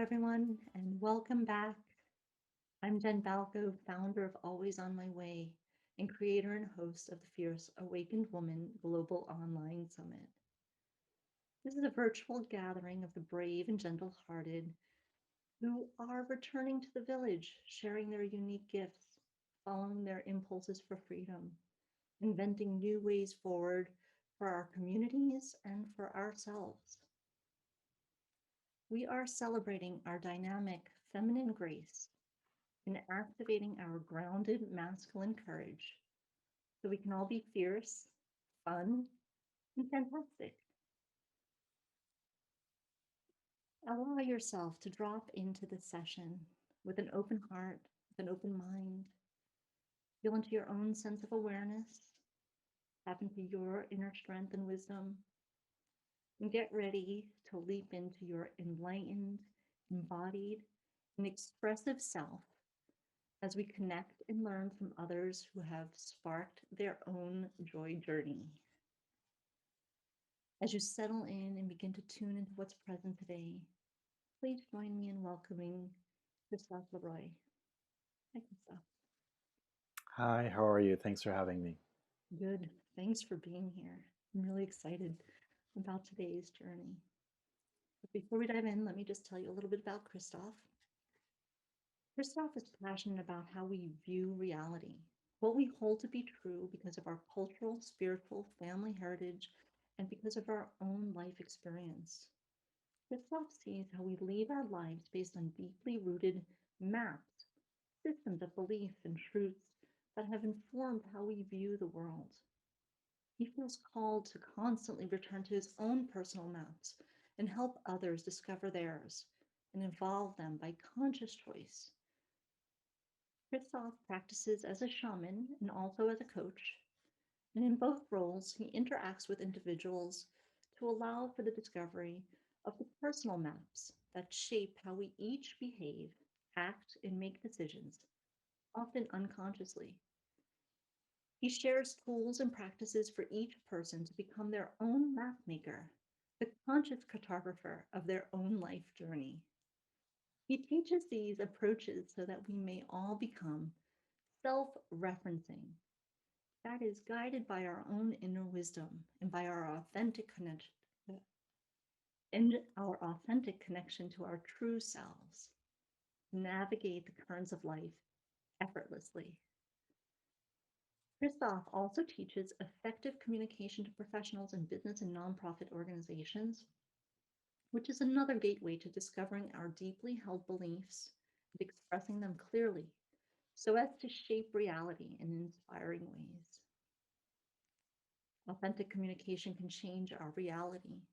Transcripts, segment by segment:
everyone, and welcome back. I'm Jenn Baljko, founder of Always on My Way and creator and host of the Fierce Awakened Woman Global Online Summit. This is a virtual gathering of the brave and gentle-hearted who are returning to the village, sharing their unique gifts, following their impulses for freedom, inventing new ways forward for our communities and for ourselves. We are celebrating our dynamic feminine grace and activating our grounded masculine courage so we can all be fierce, fun, and fantastic. Allow yourself to drop into the session with an open heart, with an open mind. Feel into your own sense of awareness, tap into your inner strength and wisdom, and get ready to leap into your enlightened, embodied, and expressive self as we connect and learn from others who have sparked their own joy journey. As you settle in and begin to tune into what's present today, please join me in welcoming Christophe Leroy. Hi, Christophe. Hi, how are you? Thanks for having me. Good. Thanks for being here. I'm really excited about today's journey. But before we dive in, let me just tell you a little bit about Christophe. Christophe is passionate about how we view reality, what we hold to be true because of our cultural, spiritual, family heritage, and because of our own life experience. Christophe sees how we lead our lives based on deeply rooted maps, systems of belief, and truths that have informed how we view the world. He feels called to constantly return to his own personal maps and help others discover theirs and evolve them by conscious choice. Christophe practices as a shaman and also as a coach, and in both roles, he interacts with individuals to allow for the discovery of the personal maps that shape how we each behave, act, and make decisions, often unconsciously. He shares tools and practices for each person to become their own map maker, the conscious cartographer of their own life journey. He teaches these approaches so that we may all become self referencing, that is guided by our own inner wisdom and by our authentic connection to our true selves, navigate the currents of life effortlessly. Christoph also teaches effective communication to professionals in business and nonprofit organizations, which is another gateway to discovering our deeply held beliefs and expressing them clearly so as to shape reality in inspiring ways. Authentic communication can change our reality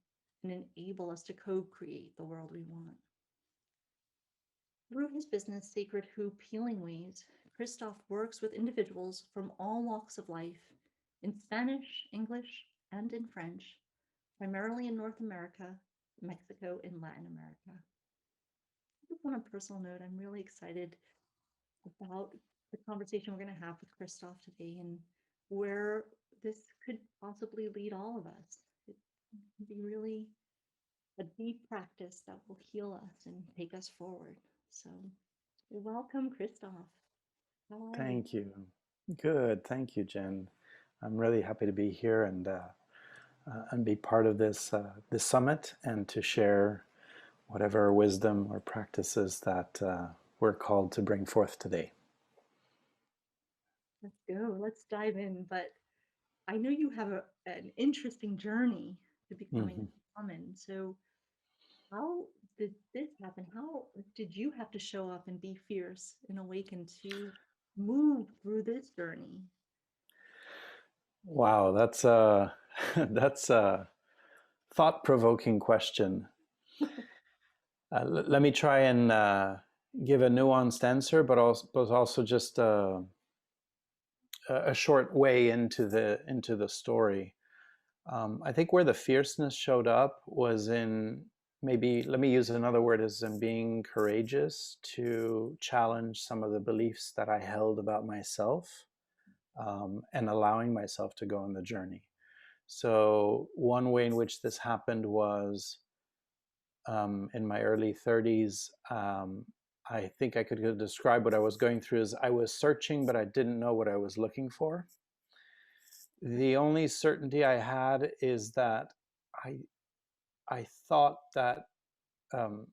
and enable us to co-create the world we want. Through his business, Sacred Hoop Healing Ways, Christoph works with individuals from all walks of life in Spanish, English, and in French, primarily in North America, Mexico, and Latin America. Just on a personal note, I'm really excited about the conversation we're going to have with Christoph today and where this could possibly lead all of us. It can be really a deep practice that will heal us and take us forward. So, welcome, Christoph. How are you? Thank you. Good. Thank you, Jen. I'm really happy to be here and be part of this summit and to share whatever wisdom or practices that we're called to bring forth today. Let's go. Let's dive in. But I know you have an interesting journey to becoming Mm-hmm. a shaman. So, how did this happen? How did you have to show up and be fierce and awaken to move through this journey? Wow, that's a that's a thought-provoking question. Let me try and give a nuanced answer, but also just a short way into the story. I think where the fierceness showed up was in, maybe let me use another word, as in being courageous to challenge some of the beliefs that I held about myself, and allowing myself to go on the journey. So one way in which this happened was in my early 30s. I think I could describe what I was going through as I was searching, but I didn't know what I was looking for. The only certainty I had is that I I thought that um,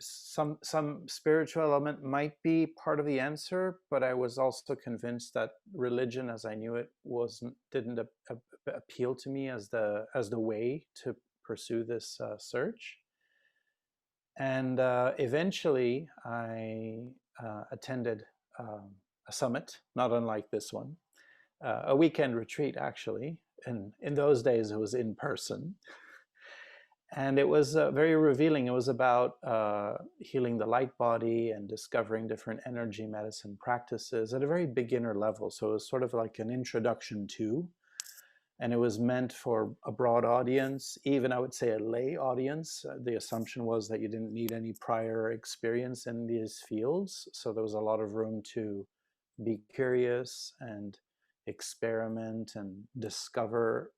some spiritual element might be part of the answer, but I was also convinced that religion, as I knew it, didn't appeal to me as the way to pursue this search. And eventually, I attended a summit, not unlike this one, a weekend retreat actually. And in those days, it was in person. And it was very revealing. It was about healing the light body and discovering different energy medicine practices at a very beginner level. So it was sort of like an introduction to, and it was meant for a broad audience, even I would say a lay audience. The assumption was that you didn't need any prior experience in these fields. So there was a lot of room to be curious and experiment and discover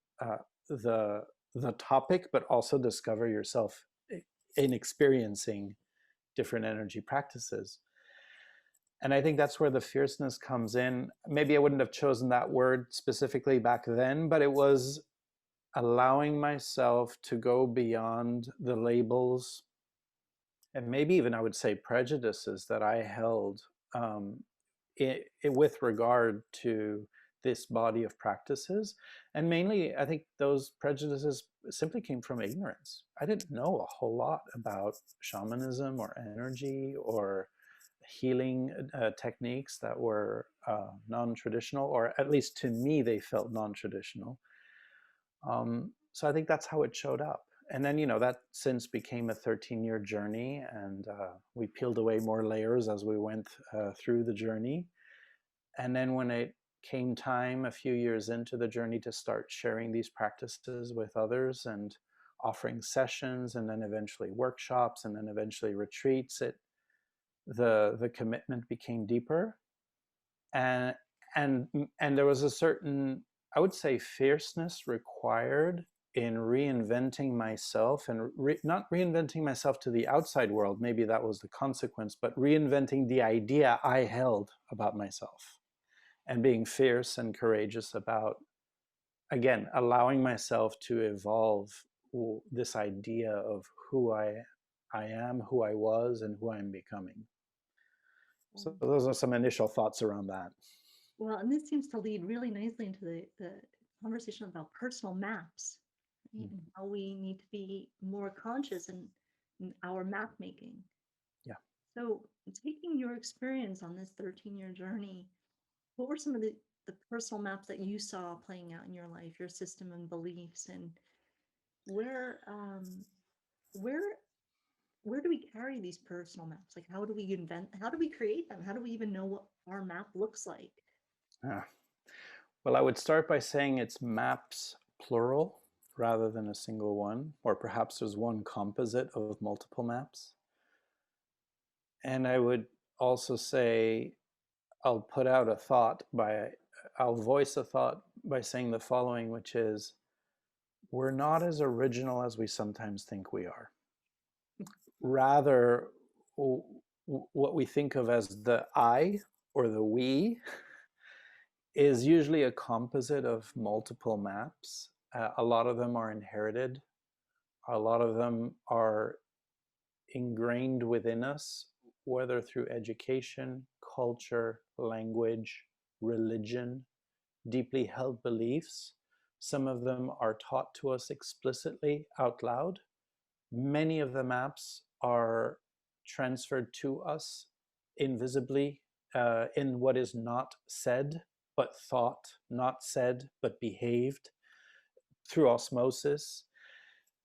the topic, but also discover yourself in experiencing different energy practices. And I think that's where the fierceness comes in. Maybe I wouldn't have chosen that word specifically back then, but it was allowing myself to go beyond the labels and maybe even I would say prejudices that I held with regard to this body of practices. And mainly, I think those prejudices simply came from ignorance. I didn't know a whole lot about shamanism or energy or healing techniques that were non-traditional, or at least to me, they felt non-traditional. So I think that's how it showed up. And then, that since became a 13-year journey, and we peeled away more layers as we went through the journey. And then when it came time a few years into the journey to start sharing these practices with others and offering sessions and then eventually workshops and then eventually retreats, the commitment became deeper. And there was a certain, I would say, fierceness required in reinventing myself, and not reinventing myself to the outside world, maybe that was the consequence, but reinventing the idea I held about myself and being fierce and courageous about, again, allowing myself to evolve this idea of who I am, who I was, and who I'm becoming. So those are some initial thoughts around that. Well, and this seems to lead really nicely into the conversation about personal maps, right? And how we need to be more conscious in our map making. Yeah. So taking your experience on this 13-year journey, what were some of the personal maps that you saw playing out in your life, your system and beliefs, and where do we carry these personal maps? Like, how do we create them? How do we even know what our map looks like? Well, I would start by saying it's maps plural rather than a single one, or perhaps there's one composite of multiple maps. And I would also say I'll voice a thought by saying the following, which is, we're not as original as we sometimes think we are. Rather, what we think of as the I or the we is usually a composite of multiple maps. A lot of them are inherited. A lot of them are ingrained within us, whether through education, culture, language, religion, deeply held beliefs. Some of them are taught to us explicitly out loud. Many of the maps are transferred to us invisibly in what is not said, but thought, not said, but behaved through osmosis.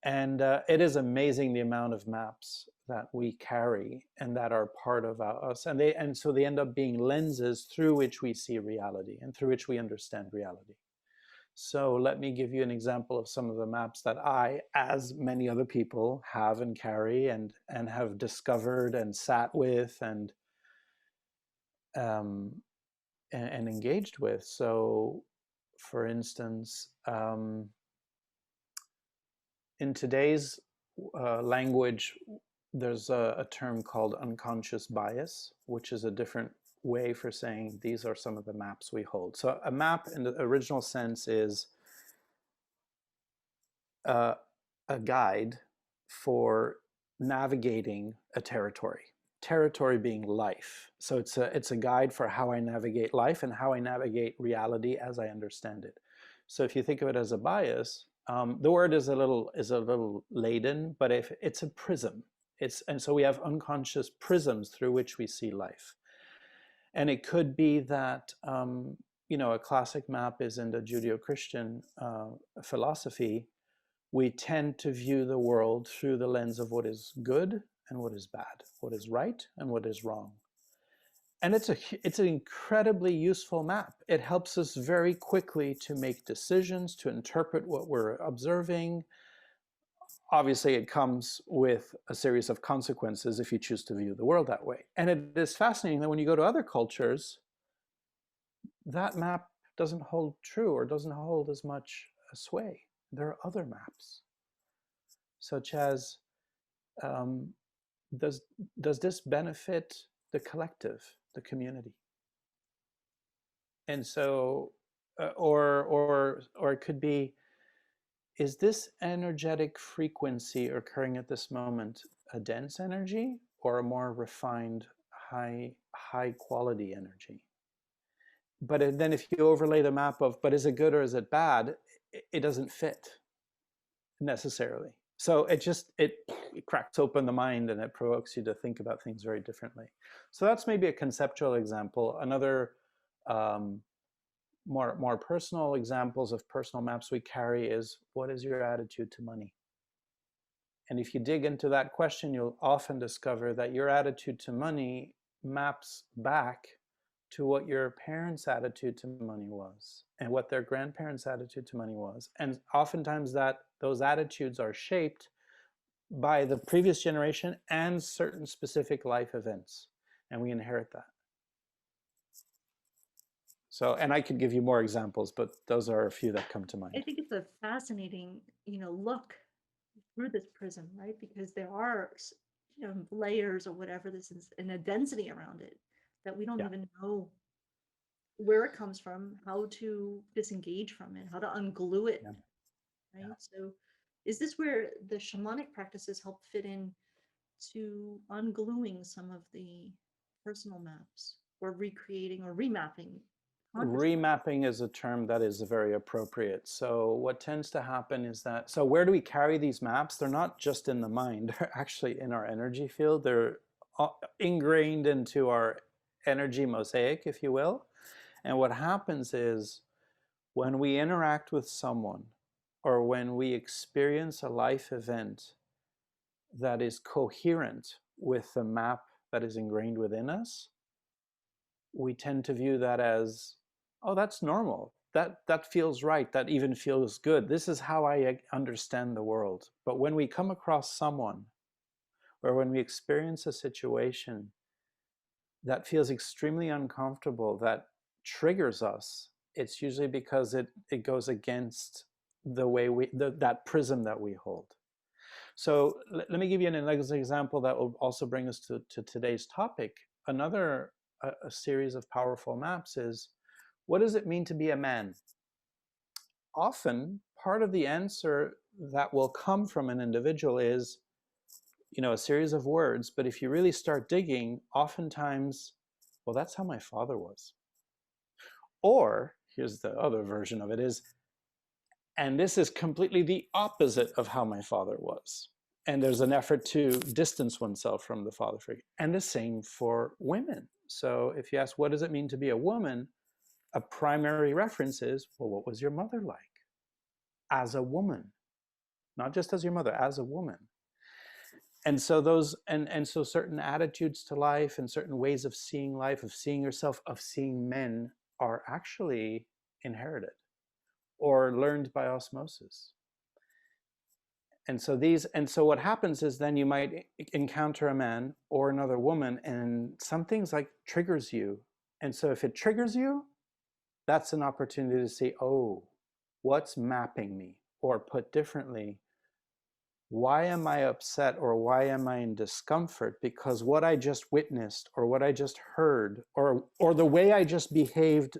And it is amazing the amount of maps that we carry and that are part of us. And so they end up being lenses through which we see reality and through which we understand reality. So let me give you an example of some of the maps that I, as many other people, have and carry and have discovered and sat with and engaged with. So, for instance, in today's language, there's a term called unconscious bias, which is a different way for saying these are some of the maps we hold. So a map in the original sense is a guide for navigating a territory. Territory being life. So it's a guide for how I navigate life and how I navigate reality as I understand it. So if you think of it as a bias, the word is a little laden, but if it's a prism, and so we have unconscious prisms through which we see life. And it could be that a classic map is in the Judeo-Christian philosophy. We tend to view the world through the lens of what is good and what is bad, what is right and what is wrong. And it's an incredibly useful map. It helps us very quickly to make decisions, to interpret what we're observing. Obviously, it comes with a series of consequences if you choose to view the world that way. And it is fascinating that when you go to other cultures, that map doesn't hold true or doesn't hold as much sway. There are other maps, such as does this benefit the collective, the community? And so, or it could be, is this energetic frequency occurring at this moment a dense energy or a more refined, high quality energy? But then if you overlay the map of, but is it good or is it bad? It doesn't fit necessarily. So it cracks open the mind and it provokes you to think about things very differently. So that's maybe a conceptual example. Another more personal examples of personal maps we carry is, what is your attitude to money? And if you dig into that question, you'll often discover that your attitude to money maps back to what your parents' attitude to money was and what their grandparents' attitude to money was. And oftentimes those attitudes are shaped by the previous generation and certain specific life events, and we inherit that. So, and I could give you more examples, but those are a few that come to mind. I think it's a fascinating, look through this prism, right? Because there are, layers or whatever this is, and a density around it that we don't even know where it comes from, how to disengage from it, how to unglue it, right? So is this where the shamanic practices help fit in to ungluing some of the personal maps or recreating or remapping consciousness? Remapping is a term that is very appropriate. So what tends to happen is that, so where do we carry these maps? They're not just in the mind, they're actually in our energy field. They're ingrained into our energy mosaic, if you will. And what happens is when we interact with someone or when we experience a life event that is coherent with the map that is ingrained within us, we tend to view that as, oh, that's normal. That feels right. That even feels good. This is how I understand the world. But when we come across someone or when we experience a situation that feels extremely uncomfortable, that triggers us, it's usually because it goes against the way that prism that we hold. So let me give you an example that will also bring us to today's topic. Another a series of powerful maps is, what does it mean to be a man? Often, part of the answer that will come from an individual is, a series of words, but if you really start digging, oftentimes, well, that's how my father was. Or, here's the other version of it is, and this is completely the opposite of how my father was. And there's an effort to distance oneself from the father figure. And the same for women. So if you ask, what does it mean to be a woman? A primary reference is, well, what was your mother like? As a woman. Not just as your mother, as a woman. And so those, and so certain attitudes to life and certain ways of seeing life, of seeing yourself, of seeing men are actually inherited or learned by osmosis. And so what happens is then you might encounter a man or another woman and some things like triggers you. And so if it triggers you, that's an opportunity to see, oh, what's mapping me? Or put differently, why am I upset or why am I in discomfort? Because what I just witnessed or what I just heard or the way I just behaved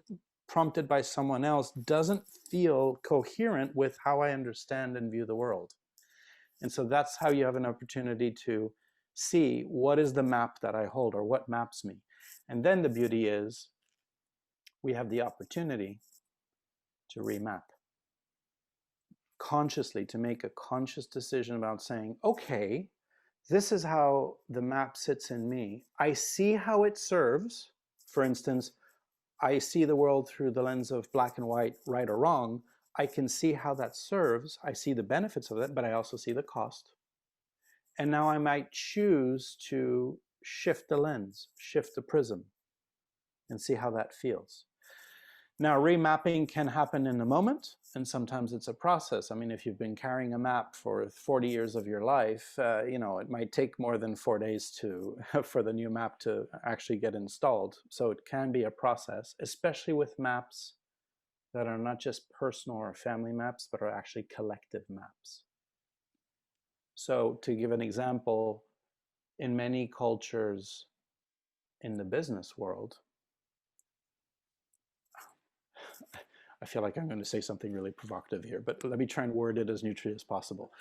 prompted by someone else doesn't feel coherent with how I understand and view the world. And so that's how you have an opportunity to see what is the map that I hold or what maps me. And then the beauty is we have the opportunity to remap consciously, to make a conscious decision about saying, okay, this is how the map sits in me. I see how it serves. For instance, I see the world through the lens of black and white, right or wrong. I can see how that serves. I see the benefits of it, but I also see the cost. And now I might choose to shift the lens, shift the prism, and see how that feels. Now, remapping can happen in a moment, and sometimes it's a process. I mean, if you've been carrying a map for 40 years of your life, it might take more than 4 days for the new map to actually get installed. So it can be a process, especially with maps that are not just personal or family maps, but are actually collective maps. So to give an example, in many cultures in the business world, I feel like I'm going to say something really provocative here, but let me try and word it as neutrally as possible.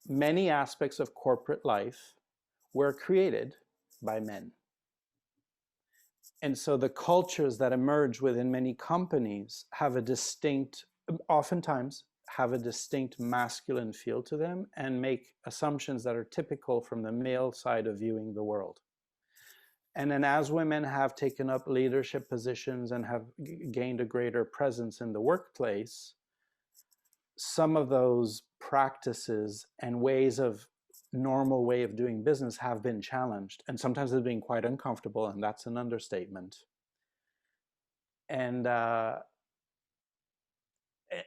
Many aspects of corporate life were created by men. And so the cultures that emerge within many companies have a distinct, oftentimes have a distinct masculine feel to them and make assumptions that are typical from the male side of viewing the world. And then as women have taken up leadership positions and have gained a greater presence in the workplace, some of those practices and normal way of doing business have been challenged. And sometimes it's been quite uncomfortable, and that's an understatement.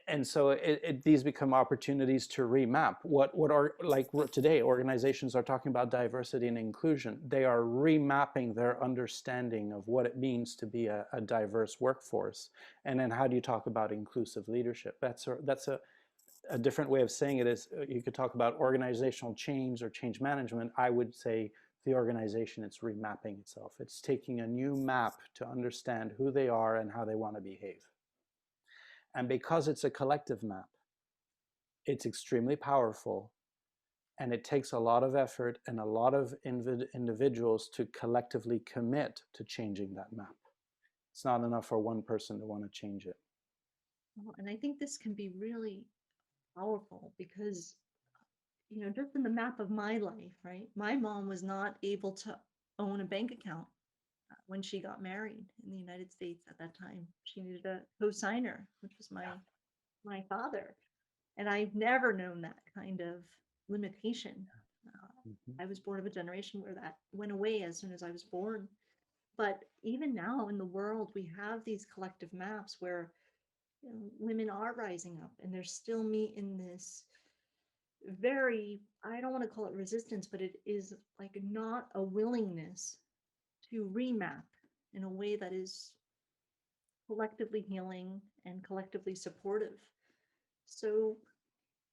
And so these become opportunities to remap what are, like today organizations are talking about diversity and inclusion. They are remapping their understanding of what it means to be a diverse workforce. And then how do you talk about inclusive leadership? That's a different way of saying it is you could talk about organizational change or change management. I would say the organization, it's remapping itself. It's taking a new map to understand who they are and how they want to behave. And because it's a collective map, it's extremely powerful, and it takes a lot of effort and a lot of individuals to collectively commit to changing that map. It's not enough for one person to want to change it. And I think this can be really powerful because, just in the map of my life, right? My mom was not able to own a bank account when she got married in the United States at that time. She needed a co-signer, which was my father. And I've never known that kind of limitation. I was born of a generation where that went away as soon as I was born. But even now in the world, we have these collective maps where women are rising up, and there's still me in this very, I don't want to call it resistance, but it is like not a willingness to remap in a way that is collectively healing and collectively supportive. So,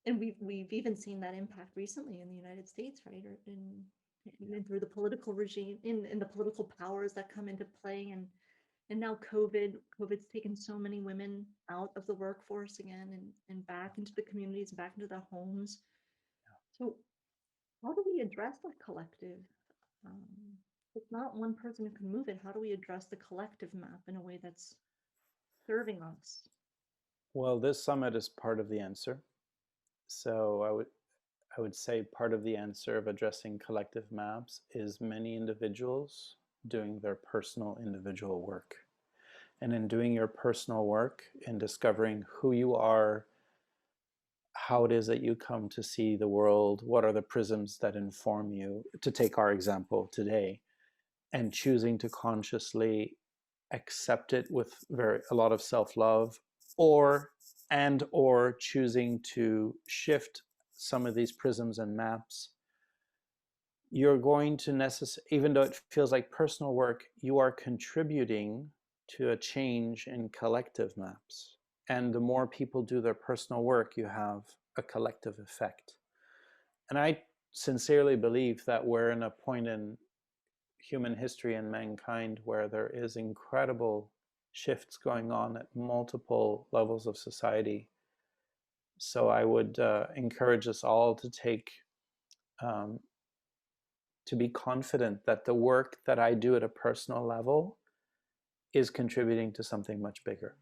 and we've even seen that impact recently in the United States, right? Or in through the political regime, in the political powers that come into play, and now COVID's taken so many women out of the workforce again and back into the communities, back into their homes. So how do we address that collective? Um, it's not one person who can move it. How do we address the collective map in a way that's serving us? Well, this summit is part of the answer. So I would say part of the answer of addressing collective maps is many individuals doing their personal individual work. And in doing your personal work, in discovering who you are, how it is that you come to see the world, what are the prisms that inform you, to take our example today, and choosing to consciously accept it with a lot of self-love, or choosing to shift some of these prisms and maps, you're going to even though it feels like personal work, you are contributing to a change in collective maps. And the more people do their personal work, you have a collective effect. And I sincerely believe that we're in a point in human history and mankind where there is incredible shifts going on at multiple levels of society. So I would encourage us all to um, to be confident that the work that I do at a personal level is contributing to something much bigger.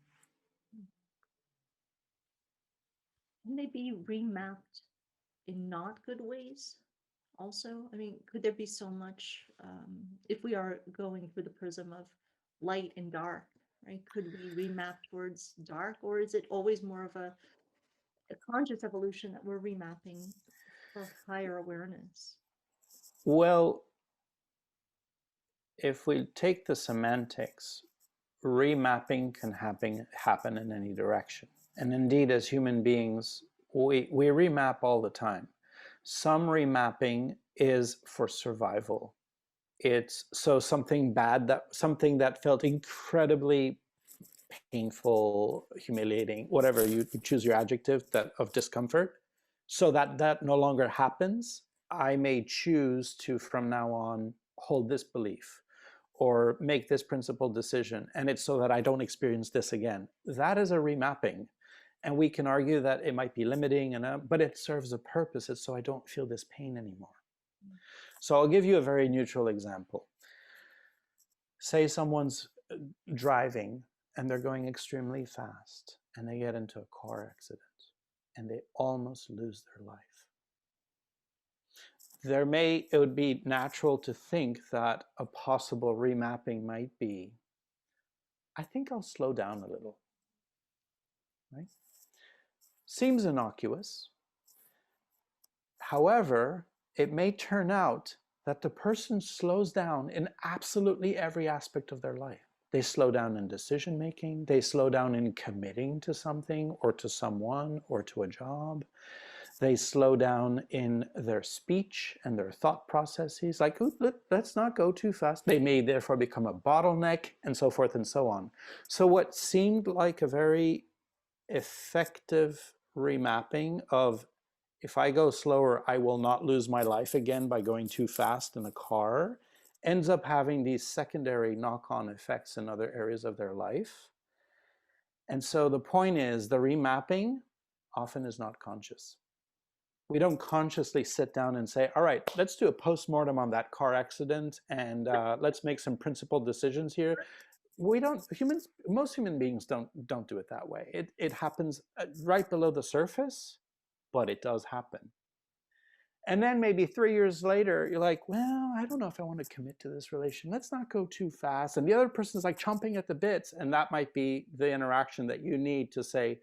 Can they be remapped in not good ways also? I mean, could there be so much, if we are going through the prism of light and dark, right? Could we remap towards dark, or is it always more of a conscious evolution that we're remapping for higher awareness? Well, if we take the semantics, remapping can happen in any direction. And indeed, as human beings, we remap all the time. Some remapping is for survival. It's so something bad, something that felt incredibly painful, humiliating, whatever you choose your adjective, that of discomfort, so that that no longer happens, I may choose to from now on hold this belief or make this principled decision, and it's so that I don't experience this again. That is a remapping. And we can argue that it might be limiting, but it serves a purpose. It's so I don't feel this pain anymore. So I'll give you a very neutral example. Say someone's driving and they're going extremely fast and they get into a car accident and they almost lose their life. It would be natural to think that a possible remapping might be, I think I'll slow down a little, right? Seems innocuous. However, it may turn out that the person slows down in absolutely every aspect of their life. They slow down in decision making, they slow down in committing to something or to someone or to a job. They slow down in their speech and their thought processes, like, let's not go too fast. They may therefore become a bottleneck, and so forth and so on. So what seemed like a very effective remapping of, if I go slower, I will not lose my life again by going too fast in a car, ends up having these secondary knock-on effects in other areas of their life. And so the point is, the remapping often is not conscious. We don't consciously sit down and say, all right, let's do a post-mortem on that car accident and let's make some principled decisions here. We don't, most human beings don't do it that way. It happens right below the surface, but it does happen. And then maybe 3 years later, you're like, well, I don't know if I want to commit to this relation. Let's not go too fast. And the other person's like chomping at the bits. And that might be the interaction that you need to say,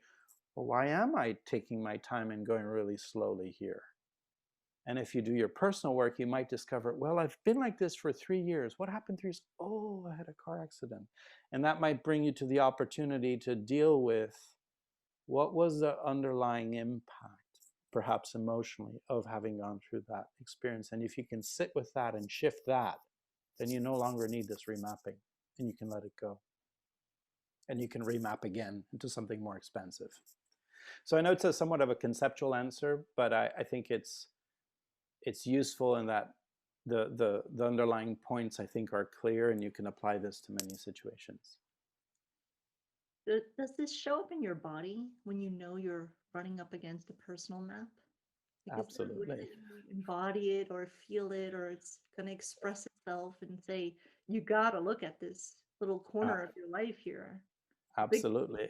well, why am I taking my time and going really slowly here? And if you do your personal work, you might discover, well, I've been like this for 3 years. What happened 3 years? Oh, I had a car accident. And that might bring you to the opportunity to deal with what was the underlying impact, perhaps emotionally, of having gone through that experience. And if you can sit with that and shift that, then you no longer need this remapping and you can let it go. And you can remap again into something more expensive. So I know it's somewhat of a conceptual answer, but I think it's useful in that the underlying points, I think, are clear, and you can apply this to many situations. Does this show up in your body when you know you're running up against a personal map? Like, is there a way Absolutely. that you embody it or feel it, or it's going to express itself and say, you got to look at this little Uh, corner of your life here? Big, absolutely.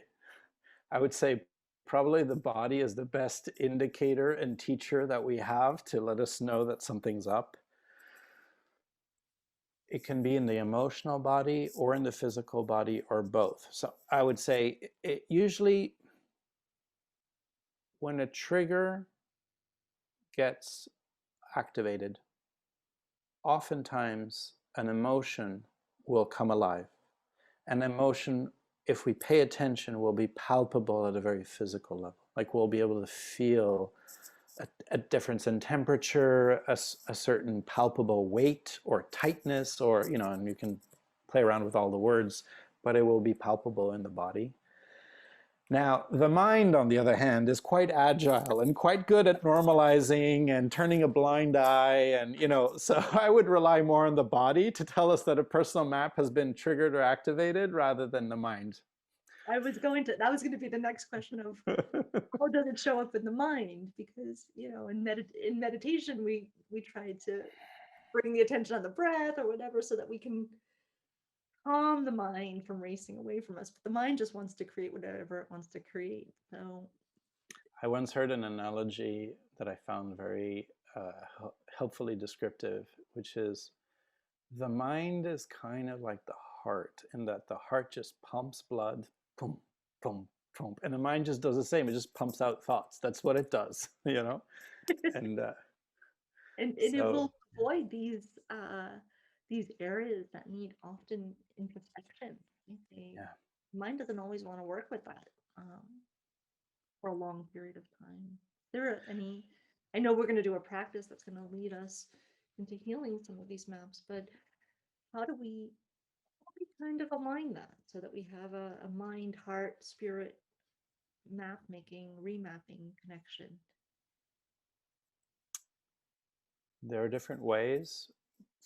I would say probably the body is the best indicator and teacher that we have to let us know that something's up. It can be in the emotional body or in the physical body or both. So I would say it usually, when a trigger gets activated, oftentimes an emotion will come alive. An emotion, if we pay attention, will be palpable at a very physical level. Like we'll be able to feel a difference in temperature, a certain palpable weight or tightness, or, and you can play around with all the words, but it will be palpable in the body. Now, the mind, on the other hand, is quite agile and quite good at normalizing and turning a blind eye. And, so I would rely more on the body to tell us that a personal map has been triggered or activated rather than the mind. That was going to be the next question of how does it show up in the mind? Because, in meditation, we try to bring the attention on the breath or whatever so that we can calm the mind from racing away from us. But the mind just wants to create whatever it wants to create. So I once heard an analogy that I found very helpfully descriptive, which is the mind is kind of like the heart, in that the heart just pumps blood, boom, boom, boom, and the mind just does the same. It just pumps out thoughts. That's what it does, And and it so, will avoid these areas that need often introspection. yeah. Mind doesn't always want to work with that for a long period of time. There are any, I know we're going to do a practice that's going to lead us into healing some of these maps, but how do we kind of align that so that we have a mind, heart, spirit map making, remapping connection? There are different ways.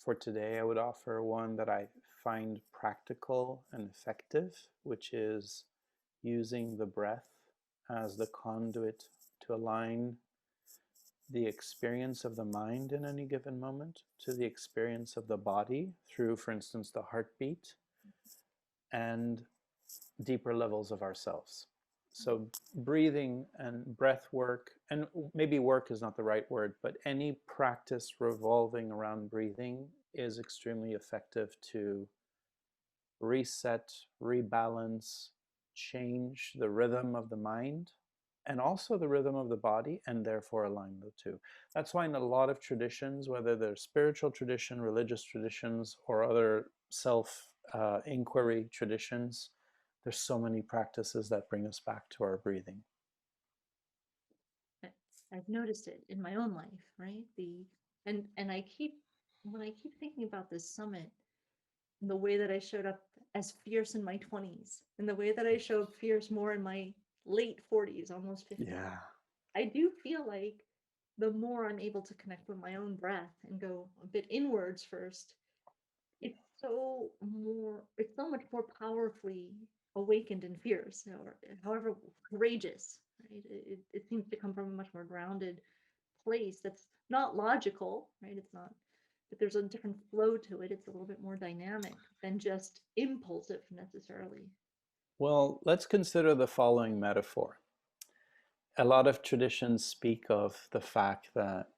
For today, I would offer one that I find practical and effective, which is using the breath as the conduit to align the experience of the mind in any given moment to the experience of the body through, for instance, the heartbeat and deeper levels of ourselves. So breathing and breath work, and maybe work is not the right word, but any practice revolving around breathing is extremely effective to reset, rebalance, change the rhythm of the mind and also the rhythm of the body, and therefore align the two. That's why in a lot of traditions, whether they're spiritual tradition, religious traditions, or other self-inquiry traditions, there's so many practices that bring us back to our breathing. I've noticed it in my own life, right? And I keep when I keep thinking about this summit, and the way that I showed up as fierce in my 20s, and the way that I showed fierce more in my late 40s, almost 50s. Yeah. I do feel like the more I'm able to connect with my own breath and go a bit inwards first, it's so much more powerfully awakened and fierce, or however courageous, right? It seems to come from a much more grounded place that's not logical, right? It's not, but there's a different flow to it. It's a little bit more dynamic than just impulsive necessarily. Well, let's consider the following metaphor. A lot of traditions speak of the fact that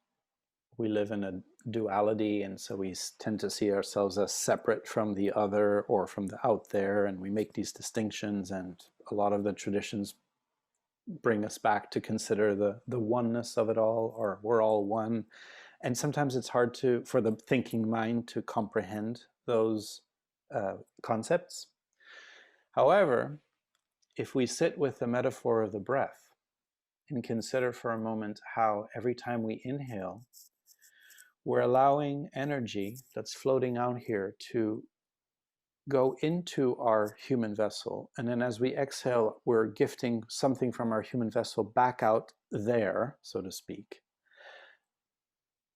we live in a duality, and so we tend to see ourselves as separate from the other or from the out there, and we make these distinctions, and a lot of the traditions bring us back to consider the oneness of it all, or we're all one. And sometimes it's hard for the thinking mind to comprehend those concepts. However, if we sit with the metaphor of the breath and consider for a moment how every time we inhale, we're allowing energy that's floating out here to go into our human vessel. And then as we exhale, we're gifting something from our human vessel back out there, so to speak.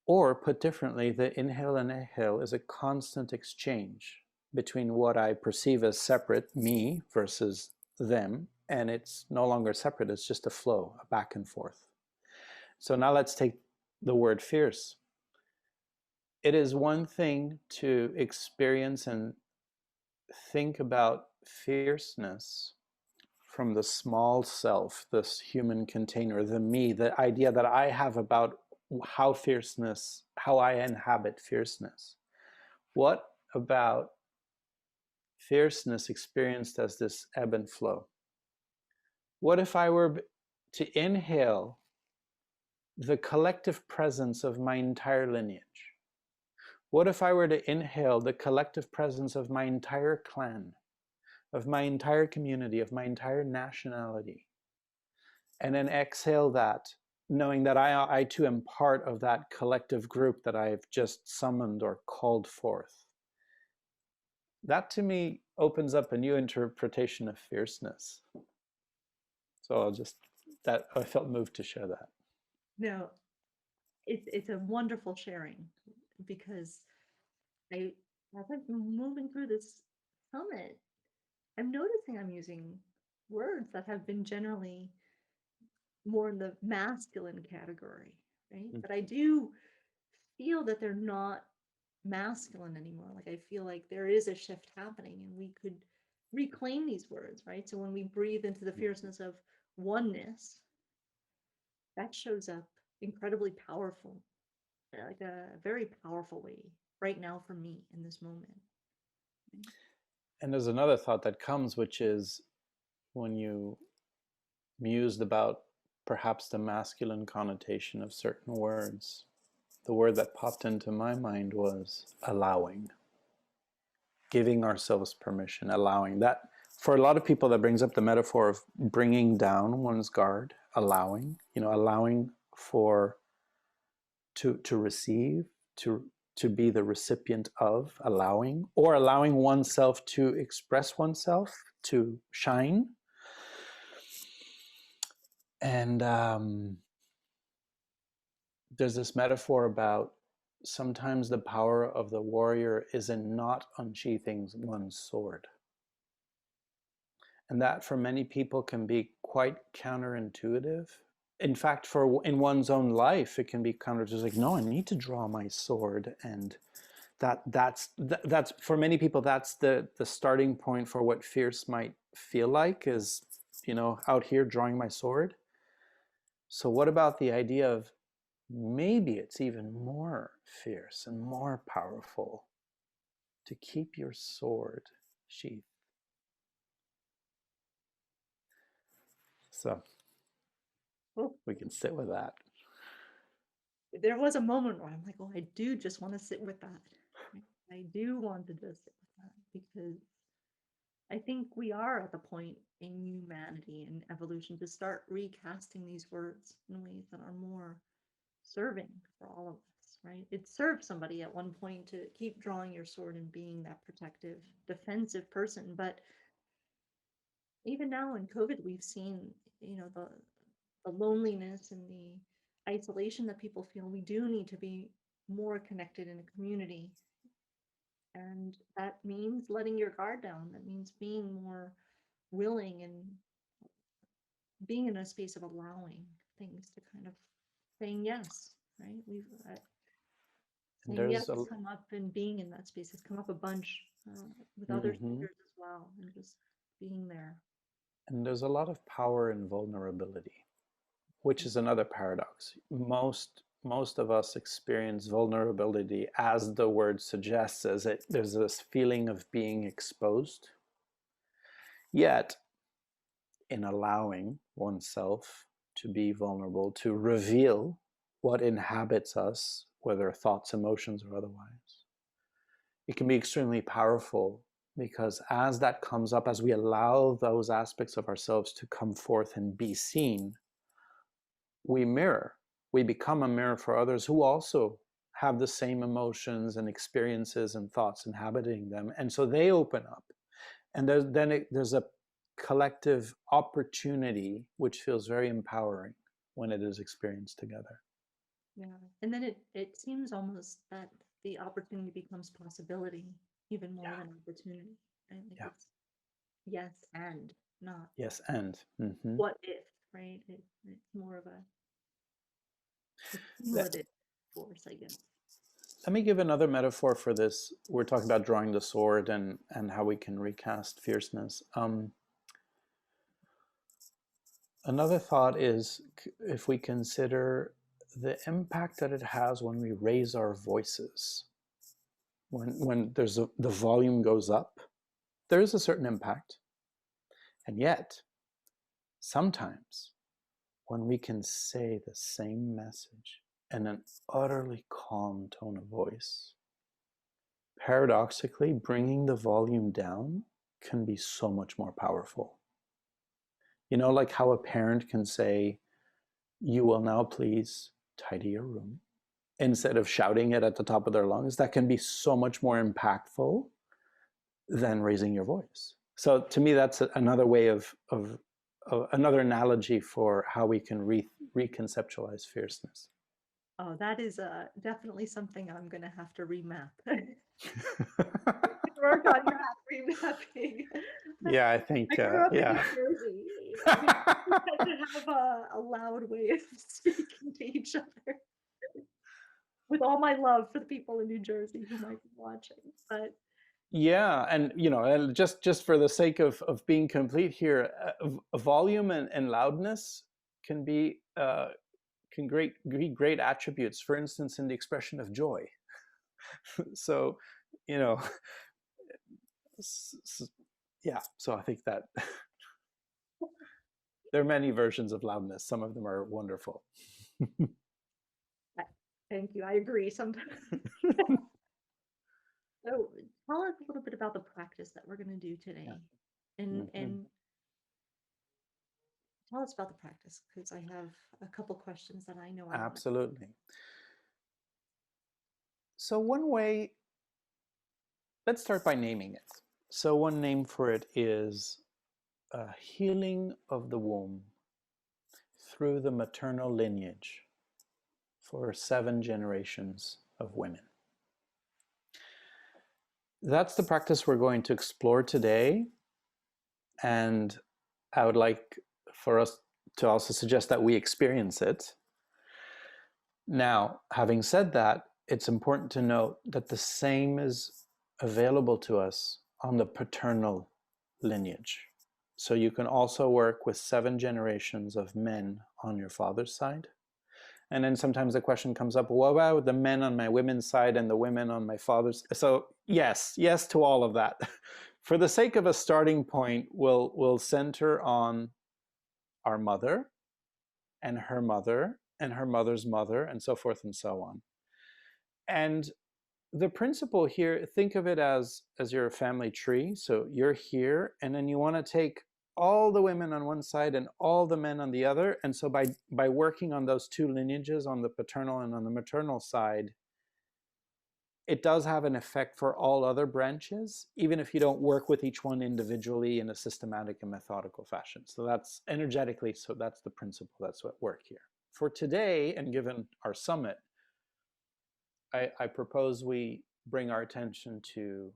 Or put differently, the inhale and exhale is a constant exchange between what I perceive as separate, me, versus them. And it's no longer separate, it's just a flow, a back and forth. So now let's take the word fierce. It is one thing to experience and think about fierceness from the small self, this human container, the me, the idea that I have about how I inhabit fierceness. What about fierceness experienced as this ebb and flow? What if I were to inhale the collective presence of my entire lineage? What if I were to inhale the collective presence of my entire clan, of my entire community, of my entire nationality, and then exhale that, knowing that I too am part of that collective group that I've just summoned or called forth? That to me opens up a new interpretation of fierceness. So I felt moved to share that. No, it's a wonderful sharing, because as I've been moving through this summit, I'm noticing I'm using words that have been generally more in the masculine category, right? Mm. But I do feel that they're not masculine anymore. Like I feel like there is a shift happening, and we could reclaim these words, right? So when we breathe into the fierceness of oneness, that shows up incredibly powerful, like a very powerful way right now for me in this moment. Right? And there's another thought that comes, which is when you mused about perhaps the masculine connotation of certain words, the word that popped into my mind was allowing, giving ourselves permission, allowing. That, for a lot of people, that brings up the metaphor of bringing down one's guard, allowing, allowing for to receive, to be the recipient of, allowing, or allowing oneself to express oneself, to shine. And there's this metaphor about sometimes the power of the warrior is in not unsheathing one's sword. And that for many people can be quite counterintuitive. In fact, in one's own life, it can be kind of just like, no, I need to draw my sword. And that's for many people, that's the starting point for what fierce might feel like, is, out here drawing my sword. So what about the idea of maybe it's even more fierce and more powerful to keep your sword sheathed? So Well, we can sit with that. there was a moment where I'm like, oh, I do just want to sit with that. Right? I do want to just sit with that, because I think we are at the point in humanity and evolution to start recasting these words in ways that are more serving for all of us, right? It served somebody at one point to keep drawing your sword and being that protective, defensive person. But even now in COVID, we've seen, the loneliness and the isolation that people feel. We do need to be more connected in a community. And that means letting your guard down. That means being more willing and being in a space of allowing things to kind of saying yes, right? And Saying yes there's a has come up, and being in that space has come up a bunch with other mhm. speakers as well, and just being there. And there's a lot of power in vulnerability, which is another paradox. Most of us experience vulnerability, as the word suggests, as there's this feeling of being exposed. Yet, in allowing oneself to be vulnerable, to reveal what inhabits us, whether thoughts, emotions, or otherwise, it can be extremely powerful, because as that comes up, as we allow those aspects of ourselves to come forth and be seen, we mirror. We become a mirror for others who also have the same emotions and experiences and thoughts inhabiting them. And so they open up. And there's a collective opportunity, which feels very empowering when it is experienced together. Yeah. And then it seems almost that the opportunity becomes possibility even more Yeah. than opportunity. I think Yeah. it's yes and not Yes, and what if, right? It's more of a let, cumulative force, I guess. let me give another metaphor for this. We're talking about drawing the sword and how we can recast fierceness. Another thought is, if we consider the impact that it has when we raise our voices, when the volume goes up, there is a certain impact. And yet, sometimes when we can say the same message in an utterly calm tone of voice, paradoxically, bringing the volume down can be so much more powerful. Like how a parent can say, "You will now please tidy your room," instead of shouting it at the top of their lungs. That can be so much more impactful than raising your voice. So to me, that's another way of another analogy for how we can reconceptualize fierceness. Oh, that is definitely something I'm going to have to remap. Work on your remapping. Yeah, I think, I grew up in yeah. New Jersey. We tend to have a loud way of speaking to each other. With all my love for the people in New Jersey who might be watching, but Yeah, and and just for the sake of being complete here, volume and loudness can be be great attributes. For instance, in the expression of joy. So, you know, yeah. So I think that there are many versions of loudness. Some of them are wonderful. thank you. I agree sometimes. So tell us a little bit about the practice that we're going to do today, and tell us about the practice, because I have a couple questions that I know I want. Absolutely. So one way, let's start by naming it. So one name for it is healing of the womb through the maternal lineage for 7 generations of women. That's the practice we're going to explore today. And I would like for us to also suggest that we experience it. Now, having said that, it's important to note that the same is available to us on the paternal lineage. So you can also work with 7 generations of men on your father's side. And then sometimes the question comes up, what about the men on my women's side and the women on my father's? So yes to all of that. For the sake of a starting point, we'll center on our mother and her mother and her mother's mother and so forth and so on. And the principle here, think of it as your family tree. So you're here, and then you want to take all the women on one side and all the men on the other. And so by working on those 2 lineages, on the paternal and on the maternal side, it does have an effect for all other branches, even if you don't work with each one individually in a systematic and methodical fashion. So that's energetically, so that's the principle that's at work here. For today, and given our summit, I propose we bring our attention to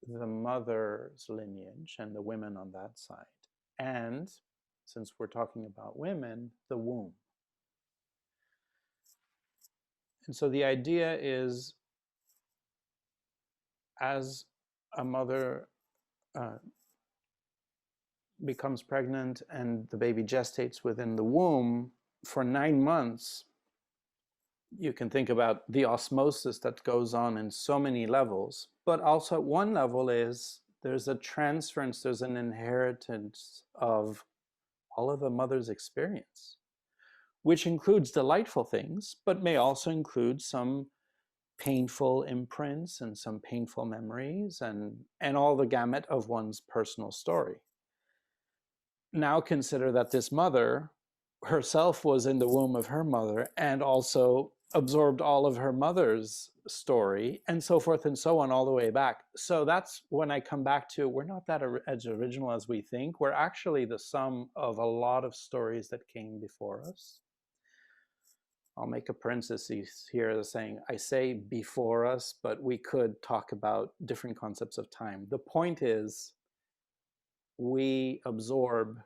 the mother's lineage and the women on that side. And since we're talking about women, the womb. And so the idea is, as a mother becomes pregnant and the baby gestates within the womb for 9 months, you can think about the osmosis that goes on in so many levels. But also at one level is there's a transference, there's an inheritance of all of the mother's experience, which includes delightful things, but may also include some painful imprints and some painful memories and all the gamut of one's personal story. Now consider that this mother herself was in the womb of her mother and also absorbed all of her mother's story and so forth and so on all the way back. So that's when I come back to, we're not that as original as we think. We're actually the sum of a lot of stories that came before us. I'll make a parenthesis here saying, I say before us, but we could talk about different concepts of time. The point is, we absorb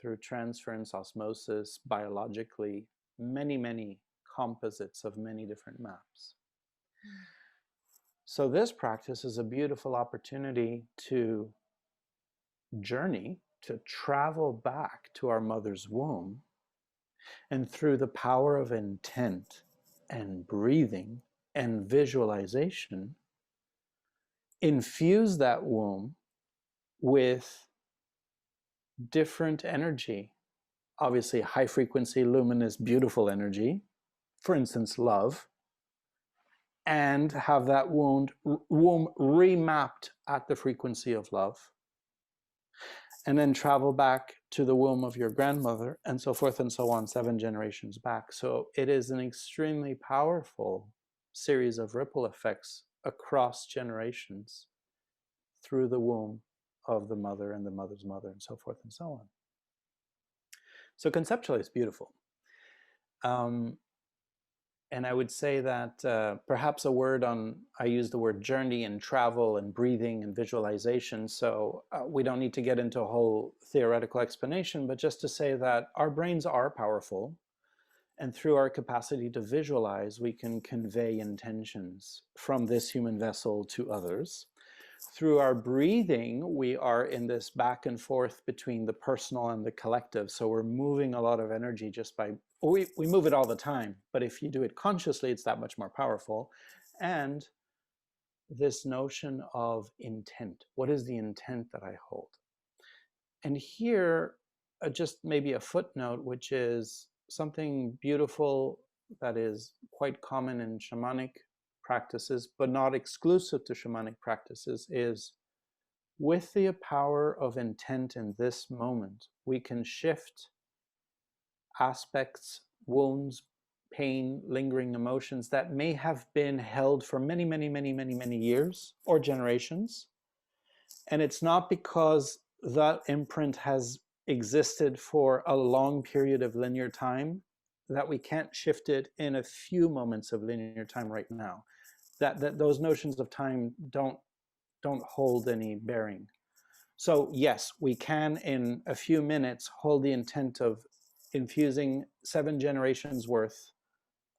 through transference, osmosis, biologically, many composites of many different maps. So this practice is a beautiful opportunity to journey, to travel back to our mother's womb, and through the power of intent and breathing and visualization, infuse that womb with different energy. Obviously, high frequency, luminous, beautiful energy, for instance, love, and have that womb remapped at the frequency of love, and then travel back to the womb of your grandmother, and so forth and so on, 7 generations back. So it is an extremely powerful series of ripple effects across generations through the womb of the mother and the mother's mother, and so forth and so on. So conceptually, it's beautiful. Um, and I would say that perhaps I use the word journey and travel and breathing and visualization. So we don't need to get into a whole theoretical explanation, but just to say that our brains are powerful. And through our capacity to visualize, we can convey intentions from this human vessel to others. Through our breathing, we are in this back and forth between the personal and the collective. So we're moving a lot of energy just by, we move it all the time, but if you do it consciously, it's that much more powerful. And this notion of intent. What is the intent that I hold? And here, just maybe a footnote, which is something beautiful that is quite common in shamanic practices, but not exclusive to shamanic practices, is with the power of intent in this moment, we can shift aspects, wounds, pain, lingering emotions that may have been held for many, many, many, many, many years or generations. And it's not because that imprint has existed for a long period of linear time that we can't shift it in a few moments of linear time right now. That those notions of time don't hold any bearing. So yes, we can in a few minutes hold the intent of infusing 7 generations worth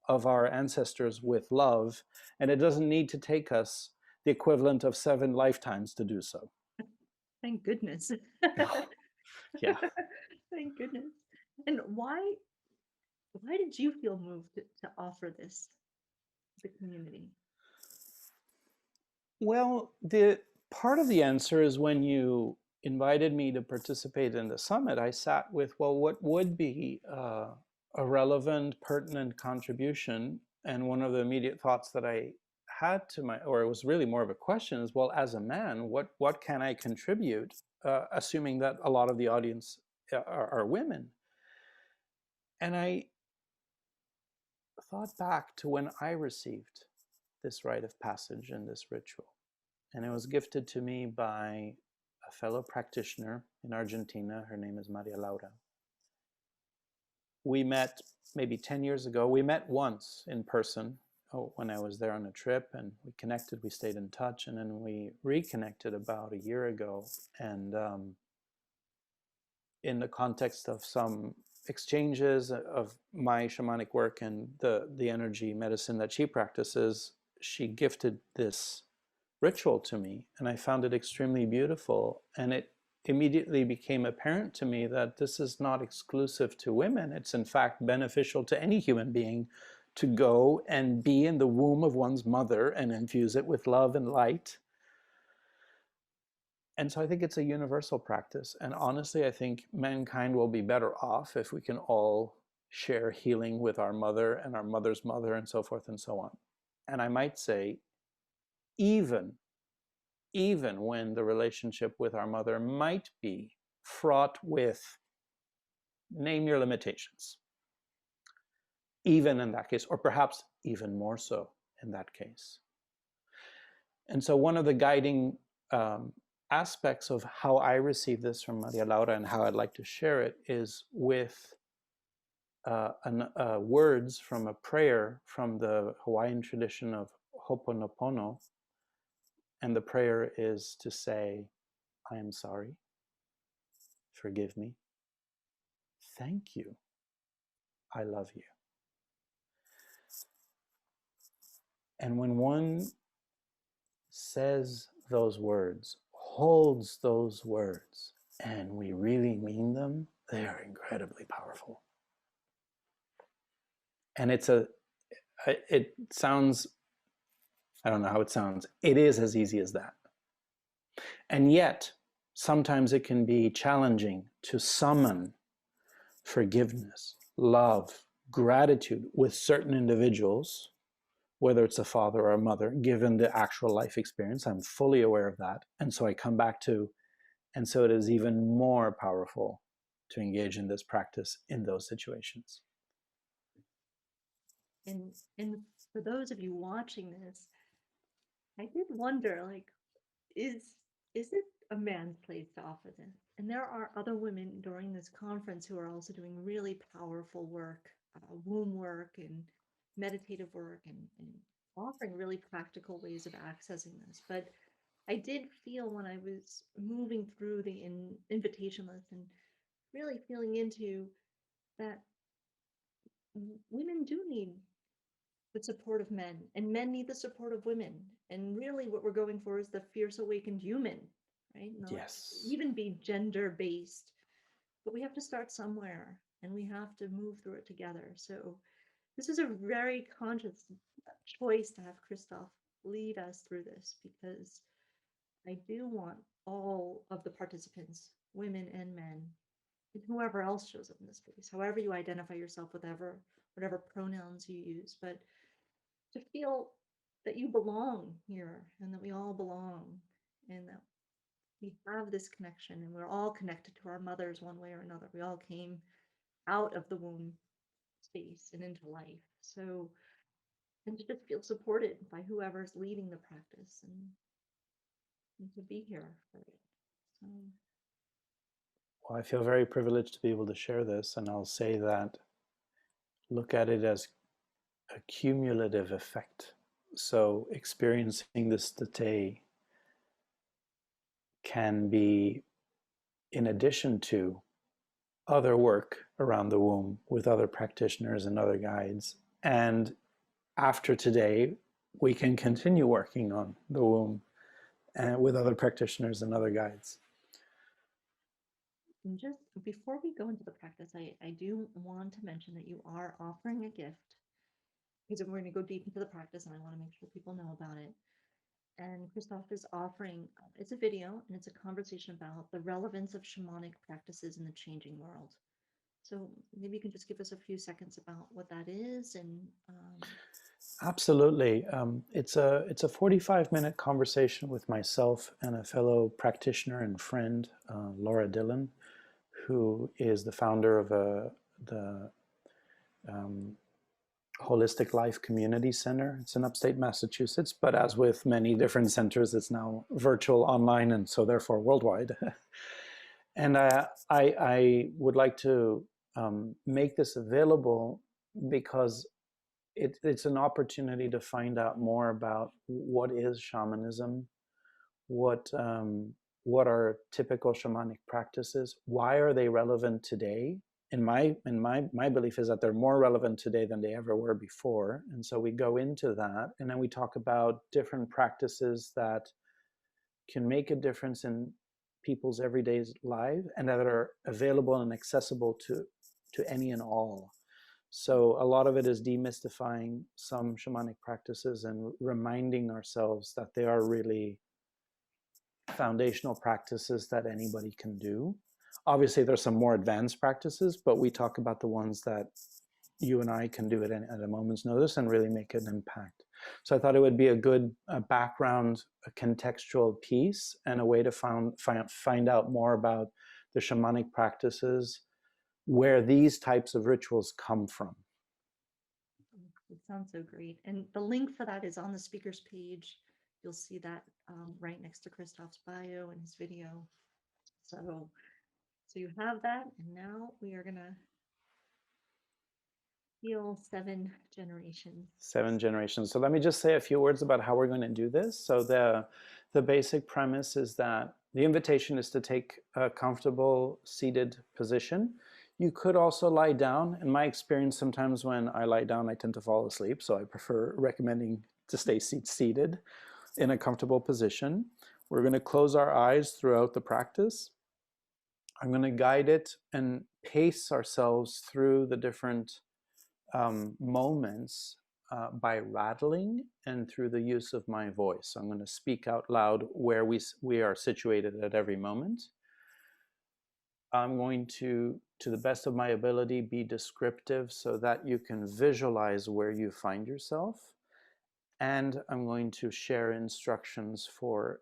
of our ancestors with love, and it doesn't need to take us the equivalent of 7 lifetimes to do so. Thank goodness. Yeah. Thank goodness. And why did you feel moved to offer this to the community? Well, the part of the answer is when you invited me to participate in the summit, I sat with, well, what would be a relevant, pertinent contribution? And one of the immediate thoughts that I had to or it was really more of a question, is, well, as a man, what can I contribute? Assuming that a lot of the audience are women. And I thought back to when I received this rite of passage and this ritual. And it was gifted to me by a fellow practitioner in Argentina. Her name is Maria Laura. We met maybe 10 years ago. We met once in person when I was there on a trip, and we connected, we stayed in touch, and then we reconnected about a year ago. And in the context of some exchanges of my shamanic work and the energy medicine that she practices, she gifted this ritual to me, and I found it extremely beautiful. And it immediately became apparent to me that this is not exclusive to women. It's in fact beneficial to any human being to go and be in the womb of one's mother and infuse it with love and light. And so I think it's a universal practice. And honestly, I think mankind will be better off if we can all share healing with our mother and our mother's mother and so forth and so on. And I might say, even when the relationship with our mother might be fraught with, name your limitations, even in that case, or perhaps even more so in that case. And so one of the guiding aspects of how I received this from Maria Laura and how I'd like to share it is with words from a prayer from the Hawaiian tradition of Ho'oponopono. And the prayer is to say, I am sorry, forgive me, thank you, I love you. And when one says those words, holds those words, and we really mean them, they are incredibly powerful. And it sounds, I don't know how it sounds, it is as easy as that. And yet, sometimes it can be challenging to summon forgiveness, love, gratitude with certain individuals, whether it's a father or a mother, given the actual life experience. I'm fully aware of that. And so I come back to, and so it is even more powerful to engage in this practice in those situations. And for those of you watching this, I did wonder, like, is it a man's place to offer this. And there are other women during this conference who are also doing really powerful work, womb work and meditative work, and offering really practical ways of accessing this. But I did feel when I was moving through the invitation list and really feeling into that women do need the support of men, and men need the support of women. And really, what we're going for is the fierce awakened human, right? Not Yes. even be gender based, but we have to start somewhere and we have to move through it together. So, this is a very conscious choice to have Christophe lead us through this because I do want all of the participants, women and men, and whoever else shows up in this space, however you identify yourself, whatever pronouns you use, but to feel that you belong here and that we all belong and that we have this connection and we're all connected to our mothers one way or another. We all came out of the womb space and into life. So, and to just feel supported by whoever's leading the practice and to be here for it. So, Well, I feel very privileged to be able to share this, and I'll say that look at it as a cumulative effect. So experiencing this today can be in addition to other work around the womb with other practitioners and other guides. And after today, we can continue working on the womb and with other practitioners and other guides. and just before we go into the practice, I do want to mention that you are offering a gift because we're going to go deep into the practice and I want to make sure people know about it. And Christophe is offering, it's a video and it's a conversation about the relevance of shamanic practices in the changing world. So maybe you can just give us a few seconds about what that is and Absolutely. It's a 45-minute conversation with myself and a fellow practitioner and friend, Laura Dillon, who is the founder of the Holistic Life Community Center. It's in upstate Massachusetts, but as with many different centers, it's now virtual, online, and so therefore worldwide. And I would like to make this available because it's an opportunity to find out more about what is shamanism, what are typical shamanic practices, why are they relevant today. And my belief is that they're more relevant today than they ever were before. And so we go into that, and then we talk about different practices that can make a difference in people's everyday life and that are available and accessible to any and all. So a lot of it is demystifying some shamanic practices and reminding ourselves that they are really foundational practices that anybody can do. Obviously, there's some more advanced practices, but we talk about the ones that you and I can do at a moment's notice and really make an impact. So I thought it would be a good background, a contextual piece, and a way to find out more about the shamanic practices, where these types of rituals come from. it sounds so great. And the link for that is on the speaker's page. You'll see that right next to Christophe's bio and his video. So, so you have that, and now we are gonna heal 7 generations. 7 generations. So let me just say a few words about how we're going to do this. So the basic premise is that the invitation is to take a comfortable seated position. You could also lie down. In my experience, sometimes when I lie down, I tend to fall asleep. So I prefer recommending to stay seated in a comfortable position. We're going to close our eyes throughout the practice. I'm going to guide it and pace ourselves through the different moments by rattling and through the use of my voice. So I'm going to speak out loud where we are situated at every moment. I'm going to the best of my ability, be descriptive so that you can visualize where you find yourself. And I'm going to share instructions for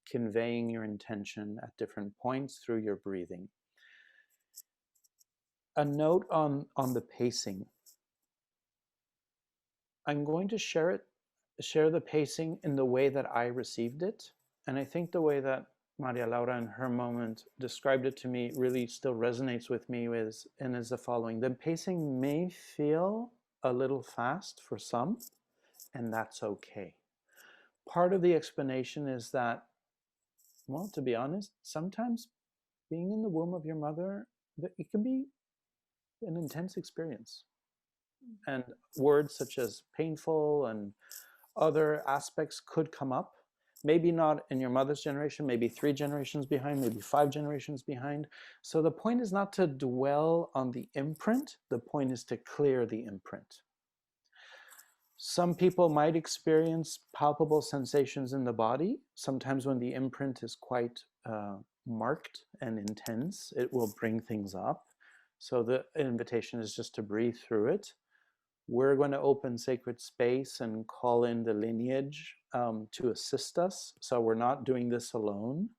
conveying your intention at different points through your breathing. A note on the pacing. I'm going to share the pacing in the way that I received it. And I think the way that Maria Laura in her moment described it to me, really still resonates with me, and is the following. The pacing may feel a little fast for some, and that's okay. Part of the explanation is that, well, to be honest, sometimes being in the womb of your mother, it can be an intense experience. And words such as painful and other aspects could come up. Maybe not in your mother's generation, maybe 3 generations behind, maybe 5 generations behind. So the point is not to dwell on the imprint. The point is to clear the imprint. Some people might experience palpable sensations in the body. Sometimes when the imprint is quite marked and intense, it will bring things up. So the invitation is just to breathe through it. We're going to open sacred space and call in the lineage to assist us. So we're not doing this alone.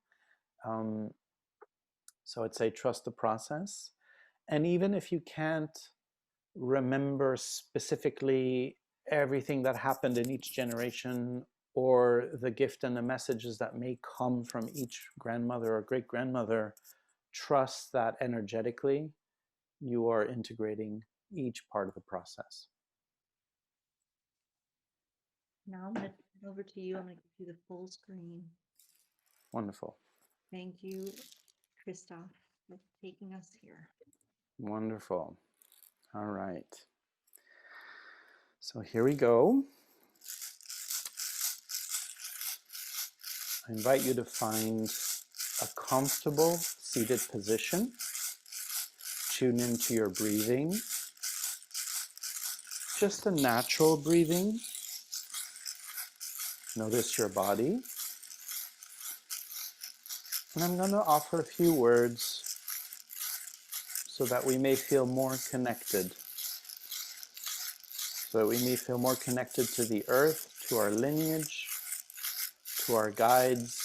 So I'd say trust the process. And even if you can't remember specifically everything that happened in each generation, or the gift and the messages that may come from each grandmother or great-grandmother, trust that energetically you are integrating each part of the process. Now I'm going to turn it over to you. I'm going to give you the full screen. Wonderful. Thank you, Christophe, for taking us here. Wonderful. All right. So here we go. I invite you to find a comfortable seated position. Tune into your breathing. Just a natural breathing. Notice your body. And I'm going to offer a few words so that we may feel more connected. So that we may feel more connected to the earth, to our lineage, to our guides.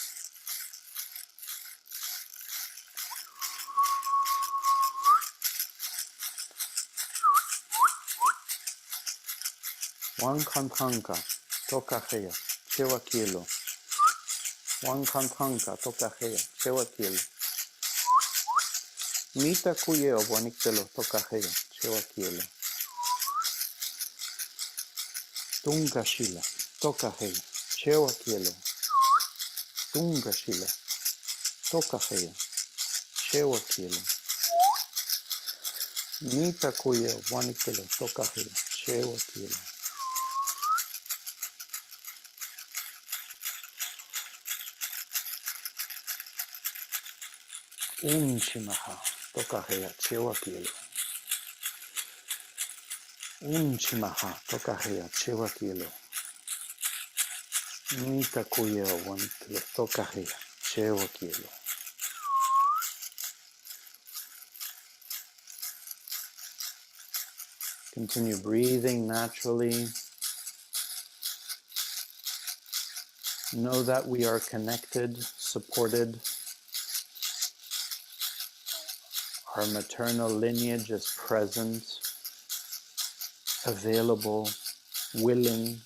Wankantanka, tokaheya, chewakilo. Wankantanka, tokaheya, chewakilo. Mita kuyeo, waniktelo, tokaheya, chewakilo. Tunkashila, tokaheya, chewakilo. Tunkashila, tokaheya, chewakilo. Mita kuyeo, waniktelo, tokaheya, chewakilo. Unchimaha, tokaheya, chewakilo. Unchimaha, tokaheya, chewakilo. Mita kuyeo, waniktelo, tokaheya, chewakilo. Continue breathing naturally. Know that we are connected, supported. Our maternal lineage is present, available, willing.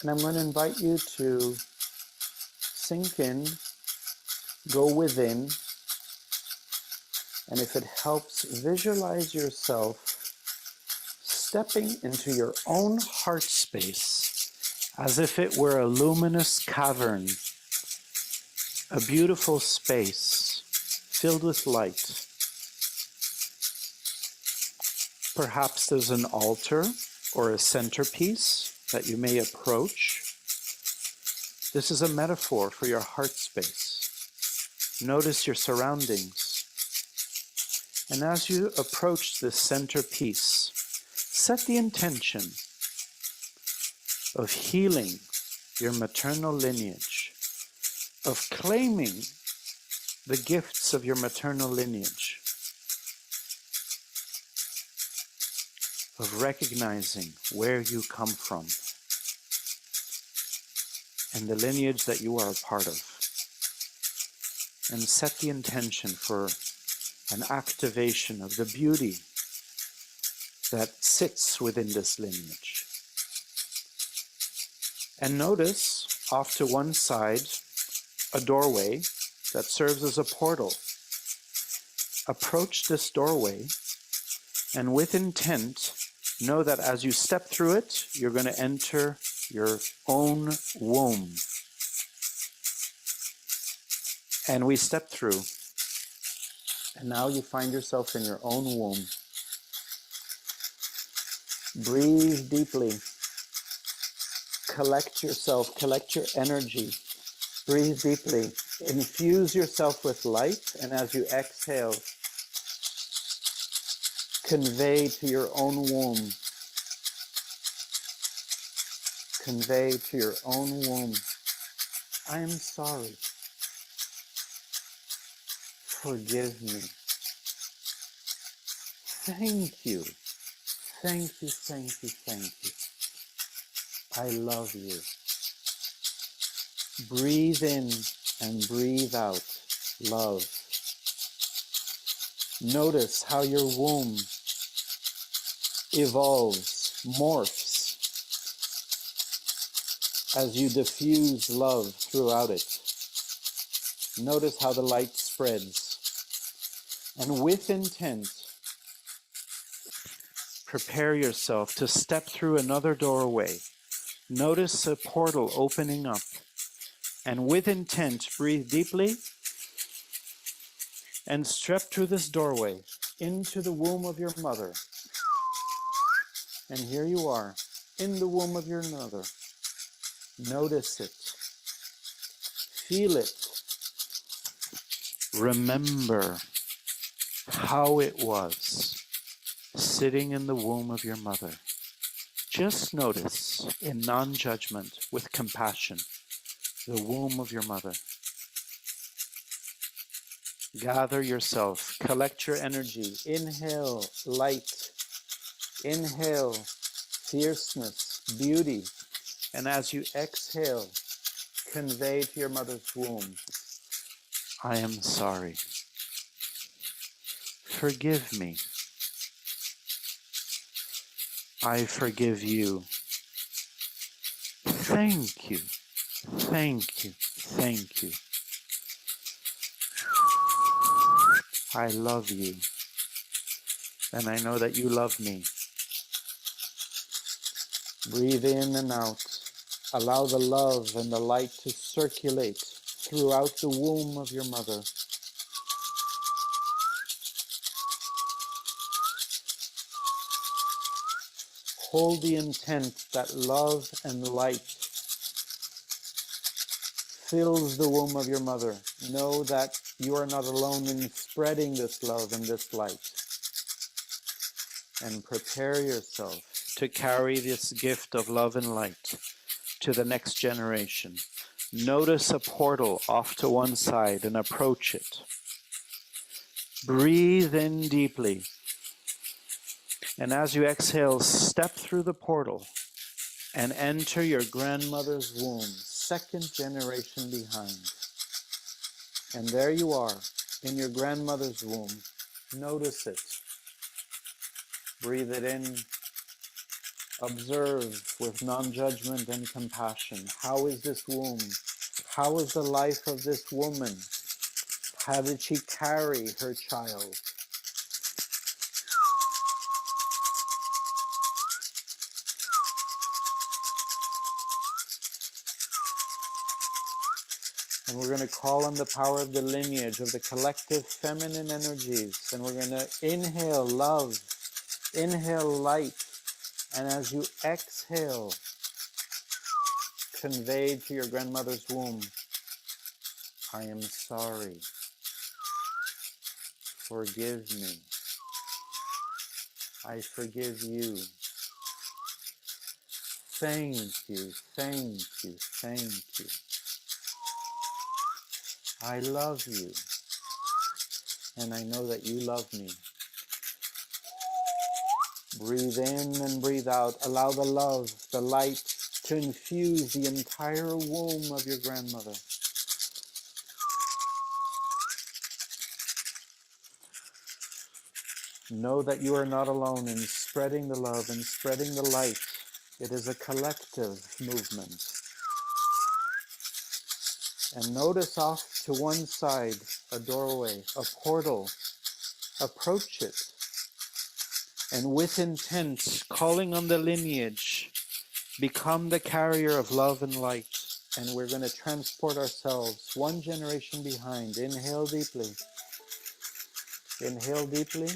And I'm going to invite you to sink in, go within, and if it helps, visualize yourself stepping into your own heart space as if it were a luminous cavern, a beautiful space filled with light. Perhaps there's an altar or a centerpiece that you may approach. This is a metaphor for your heart space. Notice your surroundings. And as you approach this centerpiece, set the intention of healing your maternal lineage, of claiming the gifts of your maternal lineage, of recognizing where you come from and the lineage that you are a part of. And set the intention for an activation of the beauty that sits within this lineage. And notice off to one side a doorway that serves as a portal. Approach this doorway, and with intent, know that as you step through it, you're going to enter your own womb. And we step through, and now you find yourself in your own womb. Breathe deeply. Collect yourself, collect your energy. Breathe deeply. Infuse yourself with light, and as you exhale, convey to your own womb. Convey to your own womb. I am sorry. Forgive me. Thank you. Thank you, thank you, thank you. I love you. Breathe in and breathe out love. Notice how your womb evolves, morphs, as you diffuse love throughout it. Notice how the light spreads. And with intent, prepare yourself to step through another doorway. Notice a portal opening up. And with intent, breathe deeply and step through this doorway into the womb of your mother. And here you are, in the womb of your mother. Notice it. Feel it. Remember how it was sitting in the womb of your mother. Just notice, in non-judgment, with compassion, the womb of your mother. Gather yourself, collect your energy. Inhale light. Inhale fierceness, beauty. And as you exhale, convey to your mother's womb, I am sorry. Forgive me. I forgive you. Thank you. Thank you. Thank you. I love you. And I know that you love me. Breathe in and out. Allow the love and the light to circulate throughout the womb of your mother. Hold the intent that love and light fills the womb of your mother. Know that you are not alone in spreading this love and this light. And prepare yourself to carry this gift of love and light to the next generation. Notice a portal off to one side and approach it. Breathe in deeply. And as you exhale, step through the portal and enter your grandmother's womb, second generation behind. And there you are, in your grandmother's womb. Notice it. Breathe it in. Observe with non-judgment and compassion. How is this womb? How is the life of this woman? How did she carry her child? And we're going to call on the power of the lineage of the collective feminine energies. And we're going to inhale love, inhale light. And as you exhale, convey to your grandmother's womb, I am sorry. Forgive me. I forgive you. Thank you, thank you, thank you. I love you, and I know that you love me. Breathe in and breathe out. Allow the love, the light to infuse the entire womb of your grandmother. Know that you are not alone in spreading the love and spreading the light. It is a collective movement. And notice off to one side a doorway, a portal. Approach it. And with intent, calling on the lineage, become the carrier of love and light. And we're going to transport ourselves one generation behind. Inhale deeply. Inhale deeply.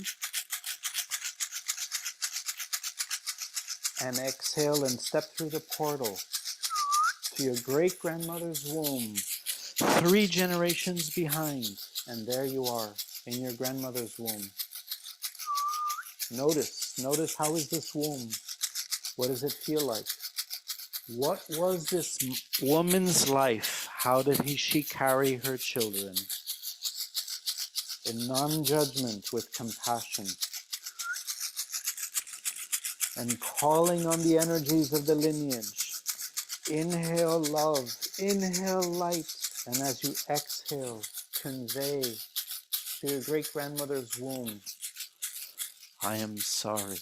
And exhale and step through the portal to your great-grandmother's womb. 3 generations behind. And there you are in your grandmother's womb. Notice how is this womb? What does it feel like? What was this woman's life? How did she carry her children? In non-judgment, with compassion. And calling on the energies of the lineage. Inhale love, inhale light. And as you exhale, convey to your great-grandmother's womb, I am sorry.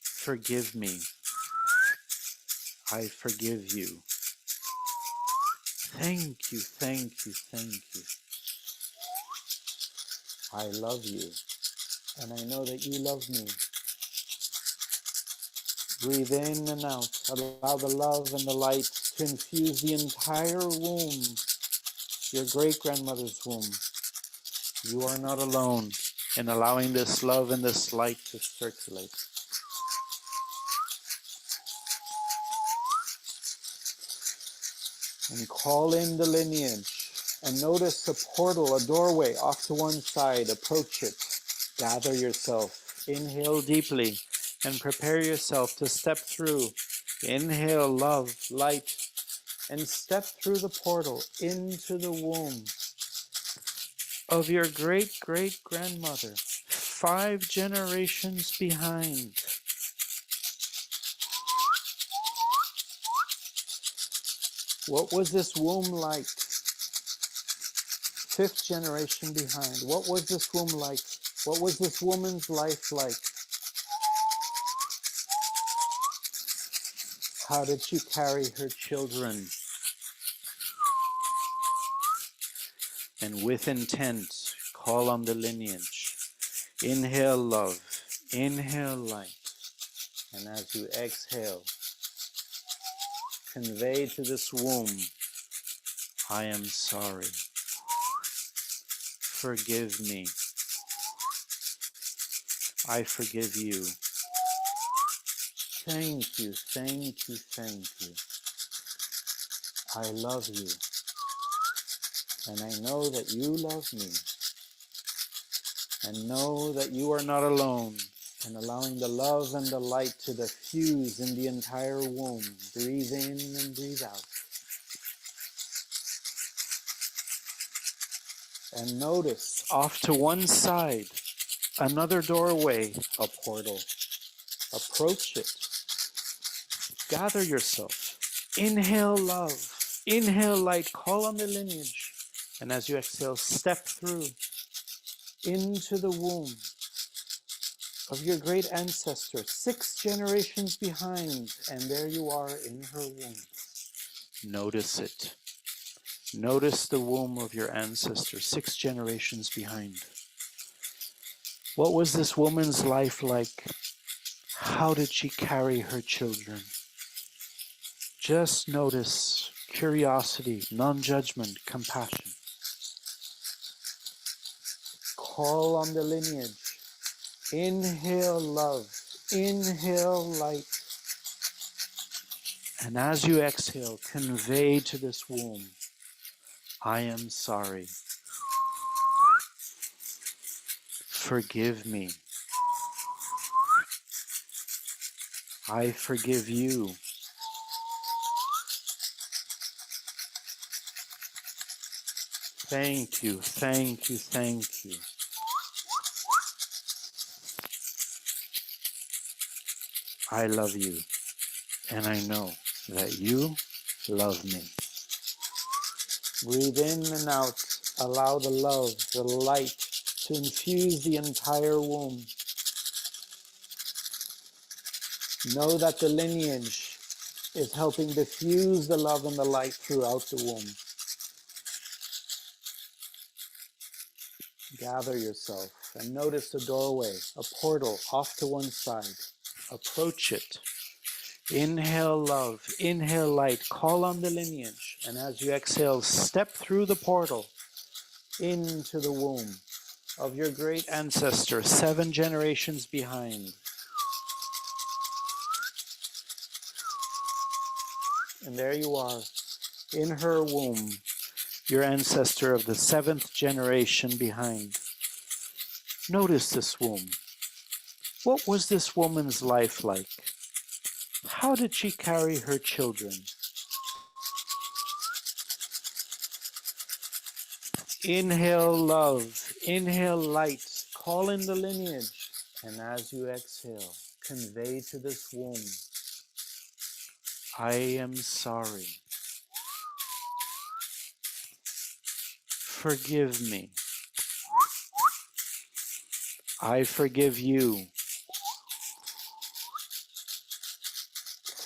Forgive me. I forgive you. Thank you, thank you, thank you. I love you, and I know that you love me. Breathe in and out. Allow the love and the light to infuse the entire womb, your great-grandmother's womb. You are not alone in allowing this love and this light to circulate. And call in the lineage. And notice a portal, a doorway off to one side. Approach it. Gather yourself. Inhale deeply and prepare yourself to step through. Inhale love, light, and step through the portal into the womb of your great-great-grandmother, 5 generations behind. What was this womb like? 5th generation behind. What was this womb like? What was this woman's life like? How did she carry her children? And with intent, call on the lineage. Inhale love, inhale light. And as you exhale, convey to this womb, I am sorry. Forgive me. I forgive you. Thank you, thank you, thank you. I love you. And I know that you love me. And know that you are not alone. And allowing the love and the light to diffuse in the entire womb. Breathe in and breathe out. And notice off to one side, another doorway, a portal. Approach it. Gather yourself. Inhale love. Inhale light. Call on the lineage. And as you exhale, step through into the womb of your great ancestor, 6 generations behind. And there you are in her womb. Notice it. Notice the womb of your ancestor, 6 generations behind. What was this woman's life like? How did she carry her children? Just notice curiosity, non-judgment, compassion. Call on the lineage. Inhale love. Inhale light. And as you exhale, convey to this womb, I am sorry. Forgive me. I forgive you. Thank you, thank you, thank you. I love you, and I know that you love me. Breathe in and out. Allow the love, the light to infuse the entire womb. Know that the lineage is helping diffuse the love and the light throughout the womb. Gather yourself and notice a doorway, a portal off to one side. Approach it. Inhale love, inhale light, call on the lineage, and as you exhale, step through the portal into the womb of your great ancestor, 7 generations behind. And there you are, in her womb, your ancestor of the 7th generation behind. Notice this womb. What was this woman's life like? How did she carry her children? Inhale love, inhale light, call in the lineage, and as you exhale, convey to this womb, I am sorry. Forgive me. I forgive you.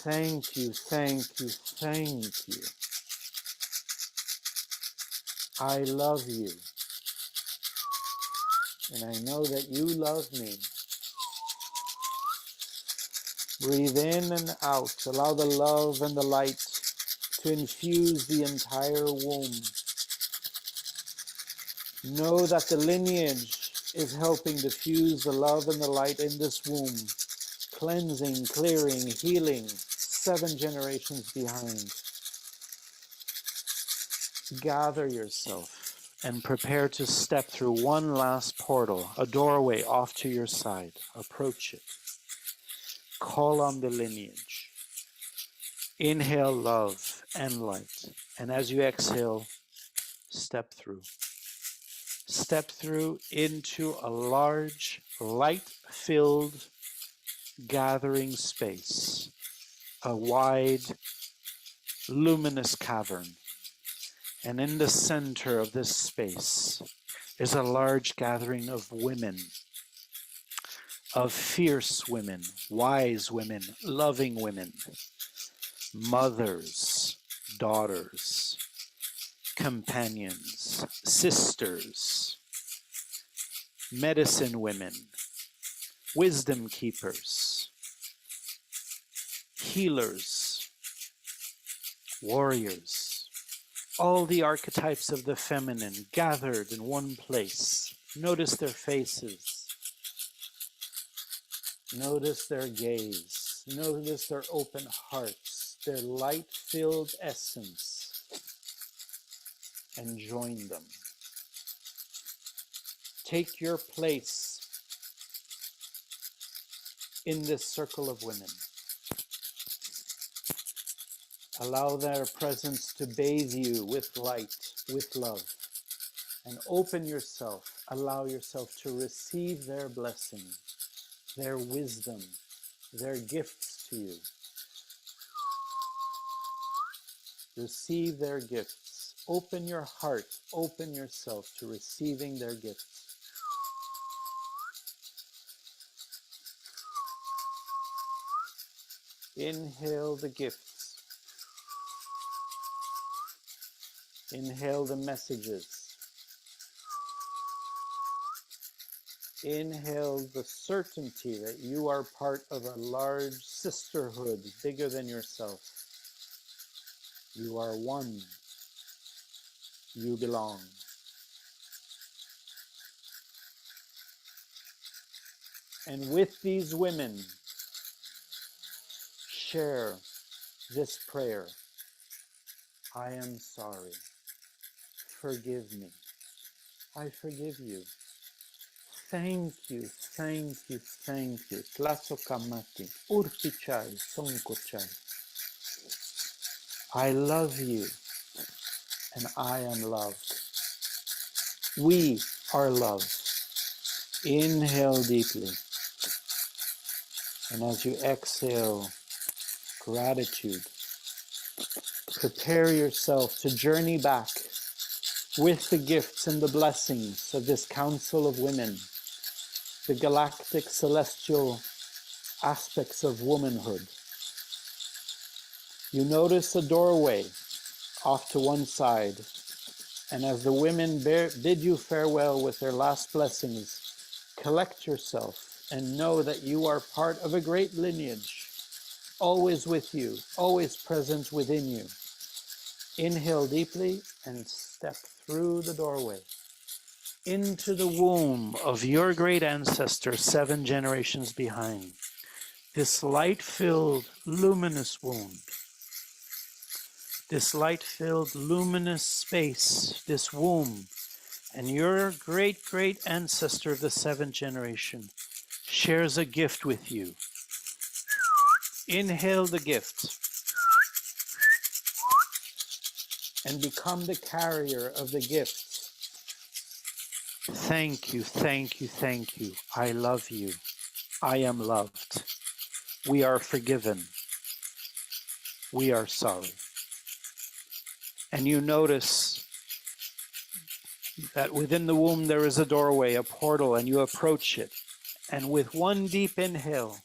Thank you, thank you, thank you. I love you. And I know that you love me. Breathe in and out. Allow the love and the light to infuse the entire womb. Know that the lineage is helping diffuse the love and the light in this womb. Cleansing, clearing, healing, 7 generations behind. Gather yourself and prepare to step through one last portal, a doorway off to your side. Approach it. Call on the lineage. Inhale love and light. And as you exhale, step through. Step through into a large, light-filled gathering space, a wide, luminous cavern. And in the center of this space is a large gathering of women, of fierce women, wise women, loving women, mothers, daughters, companions, sisters, medicine women, wisdom keepers, healers, warriors, all the archetypes of the feminine gathered in one place. Notice their faces. Notice their gaze. Notice their open hearts, their light-filled essence, and join them. Take your place in this circle of women. Allow their presence to bathe you with light, with love, and open yourself. Allow yourself to receive their blessing, their wisdom, their gifts to you. Receive their gifts. Open your heart, open yourself to receiving their gifts. Inhale the gifts. Inhale the messages. Inhale the certainty that you are part of a large sisterhood bigger than yourself. You are one. You belong. And with these women, share this prayer. I am sorry. Forgive me. I forgive you. Thank you, thank you, thank you. Tlasokamati, urpichai, sonkochai. I love you, and I am loved. We are loved. Inhale deeply. And as you exhale, gratitude. Prepare yourself to journey back with the gifts and the blessings of this Council of Women, the galactic celestial aspects of womanhood. You notice a doorway off to one side, and as the women bid you farewell with their last blessings, collect yourself and know that you are part of a great lineage, always with you, always present within you. Inhale deeply and step through the doorway into the womb of your great ancestor 7 generations behind. This light-filled, luminous womb, this light-filled, luminous space, this womb, and your great ancestor of the 7th generation shares a gift with you. Inhale the gift and become the carrier of the gift. Thank you, thank you, thank you. I love you. I am loved. We are forgiven. We are sorry. And you notice that within the womb there is a doorway, a portal, and you approach it. And with one deep inhale,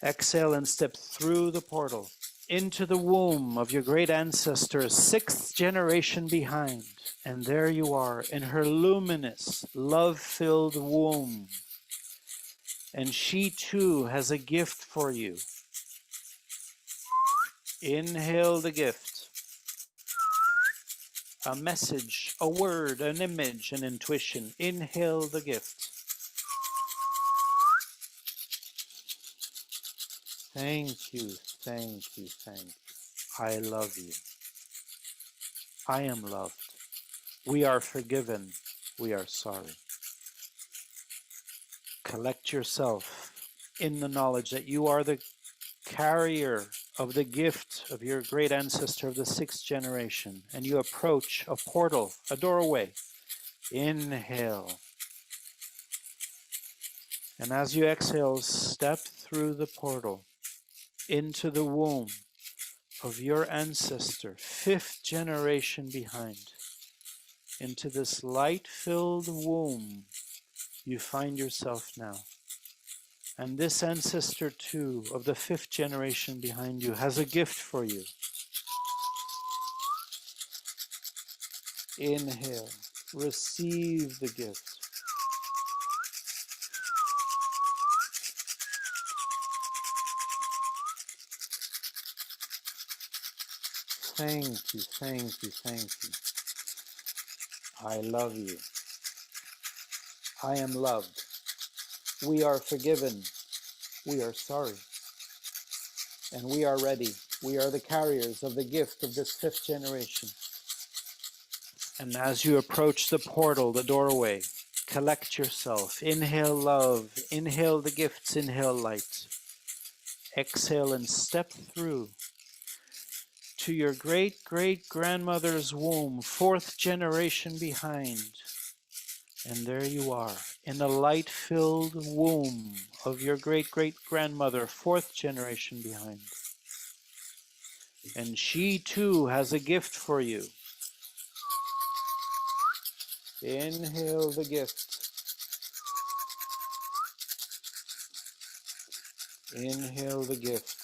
exhale and step through the portal into the womb of your great ancestor, 6th generation behind. And there you are in her luminous, love-filled womb. And she too has a gift for you. Inhale the gift. A message, a word, an image, an intuition. Inhale the gift. Thank you, thank you, thank you. I love you. I am loved. We are forgiven. We are sorry. Collect yourself in the knowledge that you are the carrier of the gift of your great ancestor of the 6th generation, and you approach a portal, a doorway. Inhale. And as you exhale, step through the portal into the womb of your ancestor, 5th generation behind. Into this light-filled womb you find yourself now. And this ancestor too, of the 5th generation behind you, has a gift for you. Inhale, receive the gift. Thank you, thank you, thank you. I love you. I am loved. We are forgiven. We are sorry. And we are ready. We are the carriers of the gift of this 5th generation. And as you approach the portal, the doorway, collect yourself. Inhale love. Inhale the gifts. Inhale light. Exhale and step through to your great-great-grandmother's womb, 4th generation behind. And there you are, in the light-filled womb of your great-great-grandmother, 4th generation behind. And she too has a gift for you. Inhale the gift. Inhale the gift.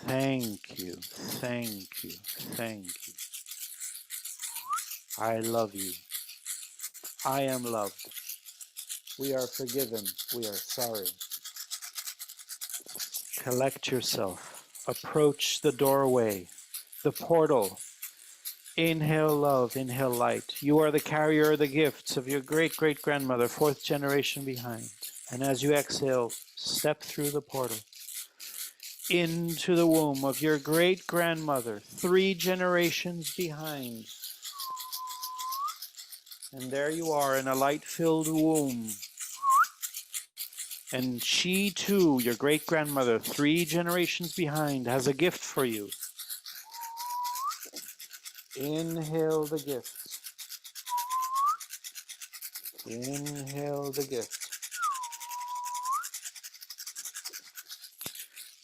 Thank you, thank you, thank you. I love you. I am loved. We are forgiven. We are sorry. Collect yourself. Approach the doorway, the portal. Inhale love, inhale light. You are the carrier of the gifts of your great-great-grandmother, 4th generation behind. And as you exhale, step through the portal into the womb of your great-grandmother, 3 generations behind. And there you are in a light-filled womb. And she too, your great-grandmother, 3 generations behind, has a gift for you. Inhale the gift. Inhale the gift.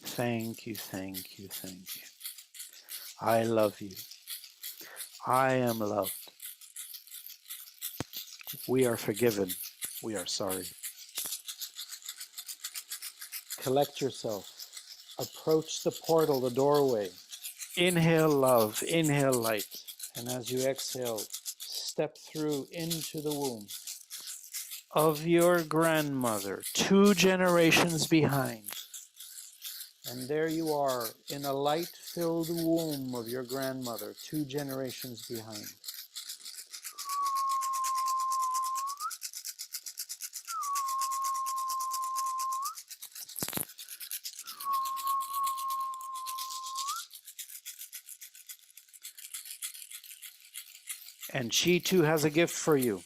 Thank you, thank you, thank you. I love you. I am loved. We are forgiven. We are sorry. Collect yourself. Approach the portal, the doorway. Inhale love, inhale light. And as you exhale, step through into the womb of your grandmother, 2 generations behind. And there you are in a light-filled womb of your grandmother, 2 generations behind. And she too has a gift for you.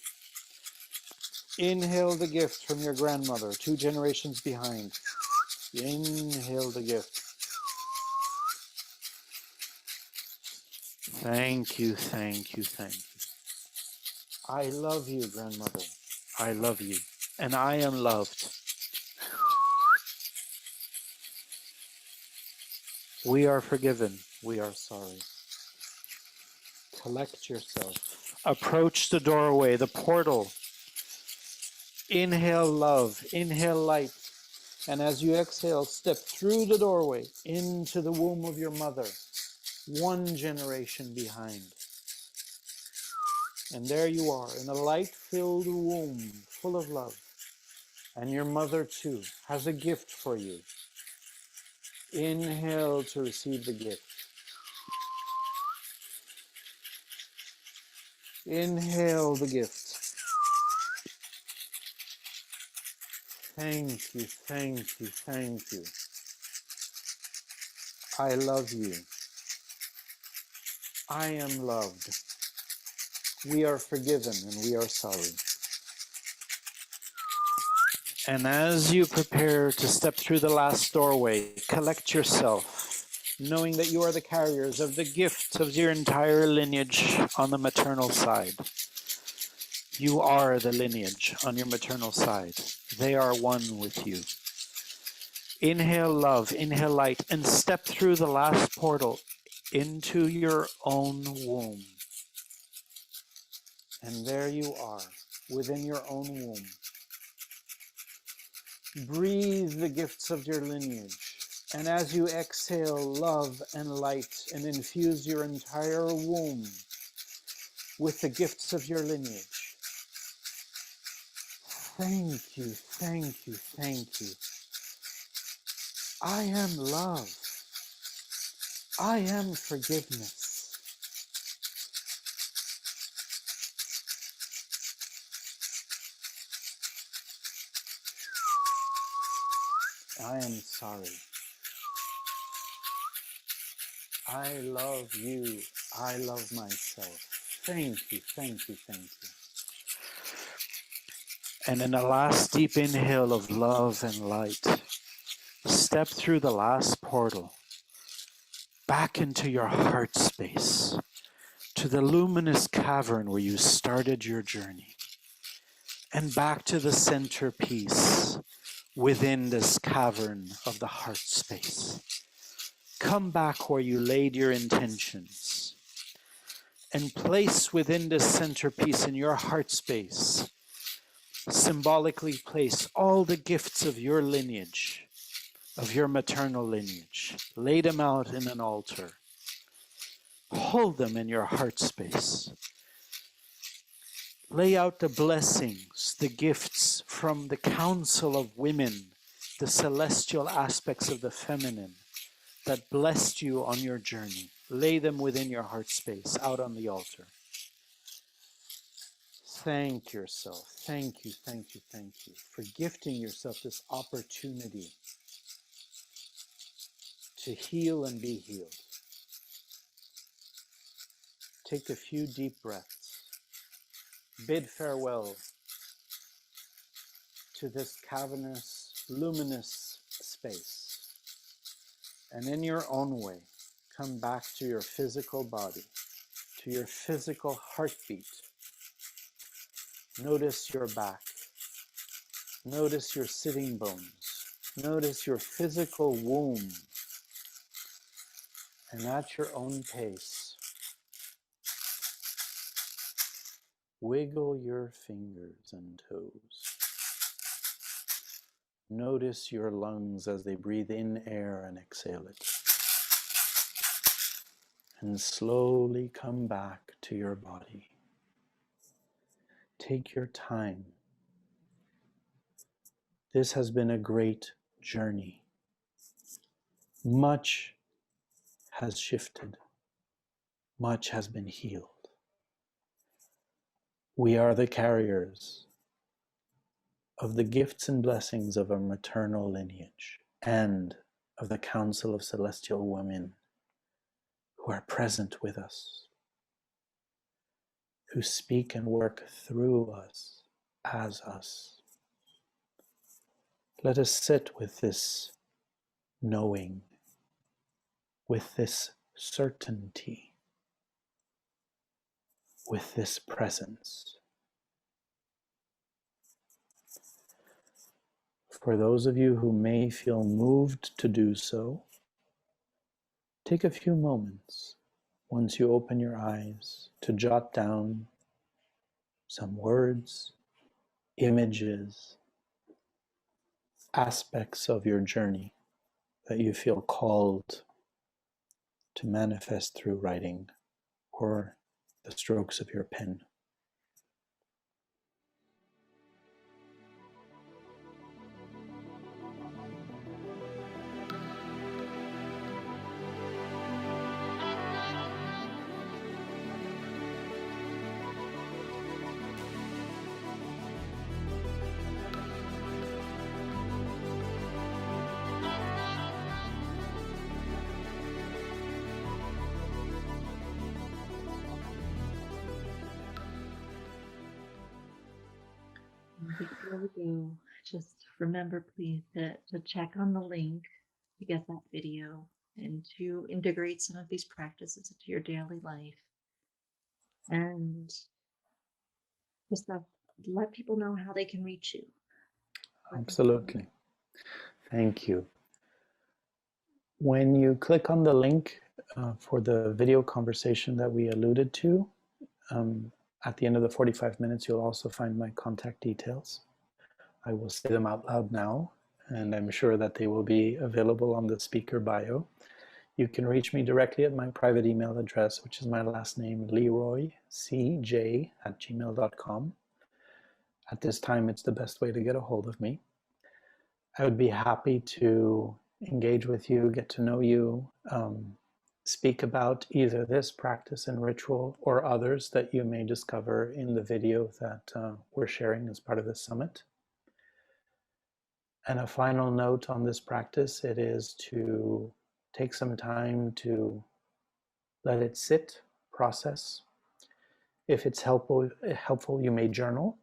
Inhale the gift from your grandmother, 2 generations behind. Inhale the gift. Thank you, thank you, thank you. I love you, grandmother. I love you. And I am loved. We are forgiven. We are sorry. Collect yourself. Approach the doorway, the portal. Inhale love, inhale light. And as you exhale, step through the doorway into the womb of your mother, 1 generation behind. And there you are in a light-filled womb full of love. And your mother too has a gift for you. Inhale to receive the gift. Inhale the gift. Thank you, thank you, thank you. I love you. I am loved. We are forgiven and we are sorry. And as you prepare to step through the last doorway, collect yourself, knowing that you are the carriers of the gift of your entire lineage on the maternal side. You are the lineage on your maternal side. They are one with you. Inhale love, inhale light, and step through the last portal into your own womb. And there you are, within your own womb. Breathe the gifts of your lineage. And as you exhale love and light and infuse your entire womb with the gifts of your lineage, thank you, thank you, thank you. I am love. I am forgiveness. I am sorry. I love you. I love myself. Thank you, thank you, thank you. And in a last deep inhale of love and light, step through the last portal, back into your heart space, to the luminous cavern where you started your journey, and back to the centerpiece within this cavern of the heart space. Come back where you laid your intentions, and place within this centerpiece in your heart space, symbolically place all the gifts of your lineage, of your maternal lineage. Lay them out in an altar. Hold them in your heart space. Lay out the blessings, the gifts from the council of women, the celestial aspects of the feminine that blessed you on your journey. Lay them within your heart space, out on the altar. Thank yourself. Thank you, thank you, thank you for gifting yourself this opportunity to heal and be healed. Take a few deep breaths. Bid farewell to this cavernous, luminous space. And in your own way, come back to your physical body, to your physical heartbeat. Notice your back. Notice your sitting bones. Notice your physical womb. And at your own pace, wiggle your fingers and toes. Notice your lungs as they breathe in air and exhale it. And slowly come back to your body. Take your time. This has been a great journey. Much has shifted. Much has been healed. We are the carriers of the gifts and blessings of our maternal lineage and of the Council of Celestial Women who are present with us, who speak and work through us, as us. Let us sit with this knowing, with this certainty, with this presence. For those of you who may feel moved to do so, take a few moments once you open your eyes to jot down some words, images, aspects of your journey that you feel called to manifest through writing or the strokes of your pen. Before we go, just remember, please, to check on the link to get that video and to integrate some of these practices into your daily life. And just let people know how they can reach you. Absolutely. Thank you. When you click on the link for the video conversation that we alluded to, at the end of the 45 minutes, you'll also find my contact details. I will say them out loud now, and I'm sure that they will be available on the speaker bio. You can reach me directly at my private email address, which is my last name, leroycj@gmail.com. At this time, it's the best way to get a hold of me. I would be happy to engage with you, get to know you, speak about either this practice and ritual or others that you may discover in the video that we're sharing as part of the summit. And a final note on this practice, it is to take some time to let it sit, process. If it's helpful, you may journal.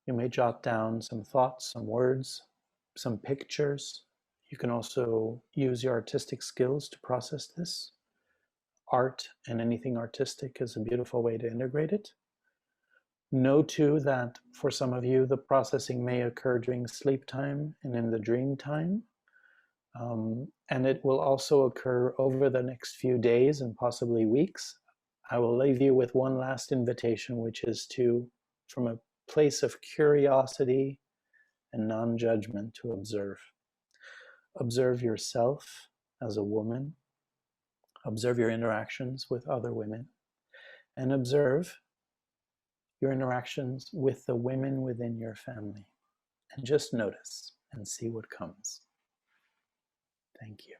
You may jot down some thoughts, some words, some pictures. You can also use your artistic skills to process this. Art and anything artistic is a beautiful way to integrate it. Know too that for some of you, the processing may occur during sleep time and in the dream time. And it will also occur over the next few days and possibly weeks. I will leave you with one last invitation, which is to, from a place of curiosity and non-judgment, to observe. Observe yourself as a woman. Observe your interactions with other women. And observe your interactions with the women within your family. And just notice and see what comes. Thank you.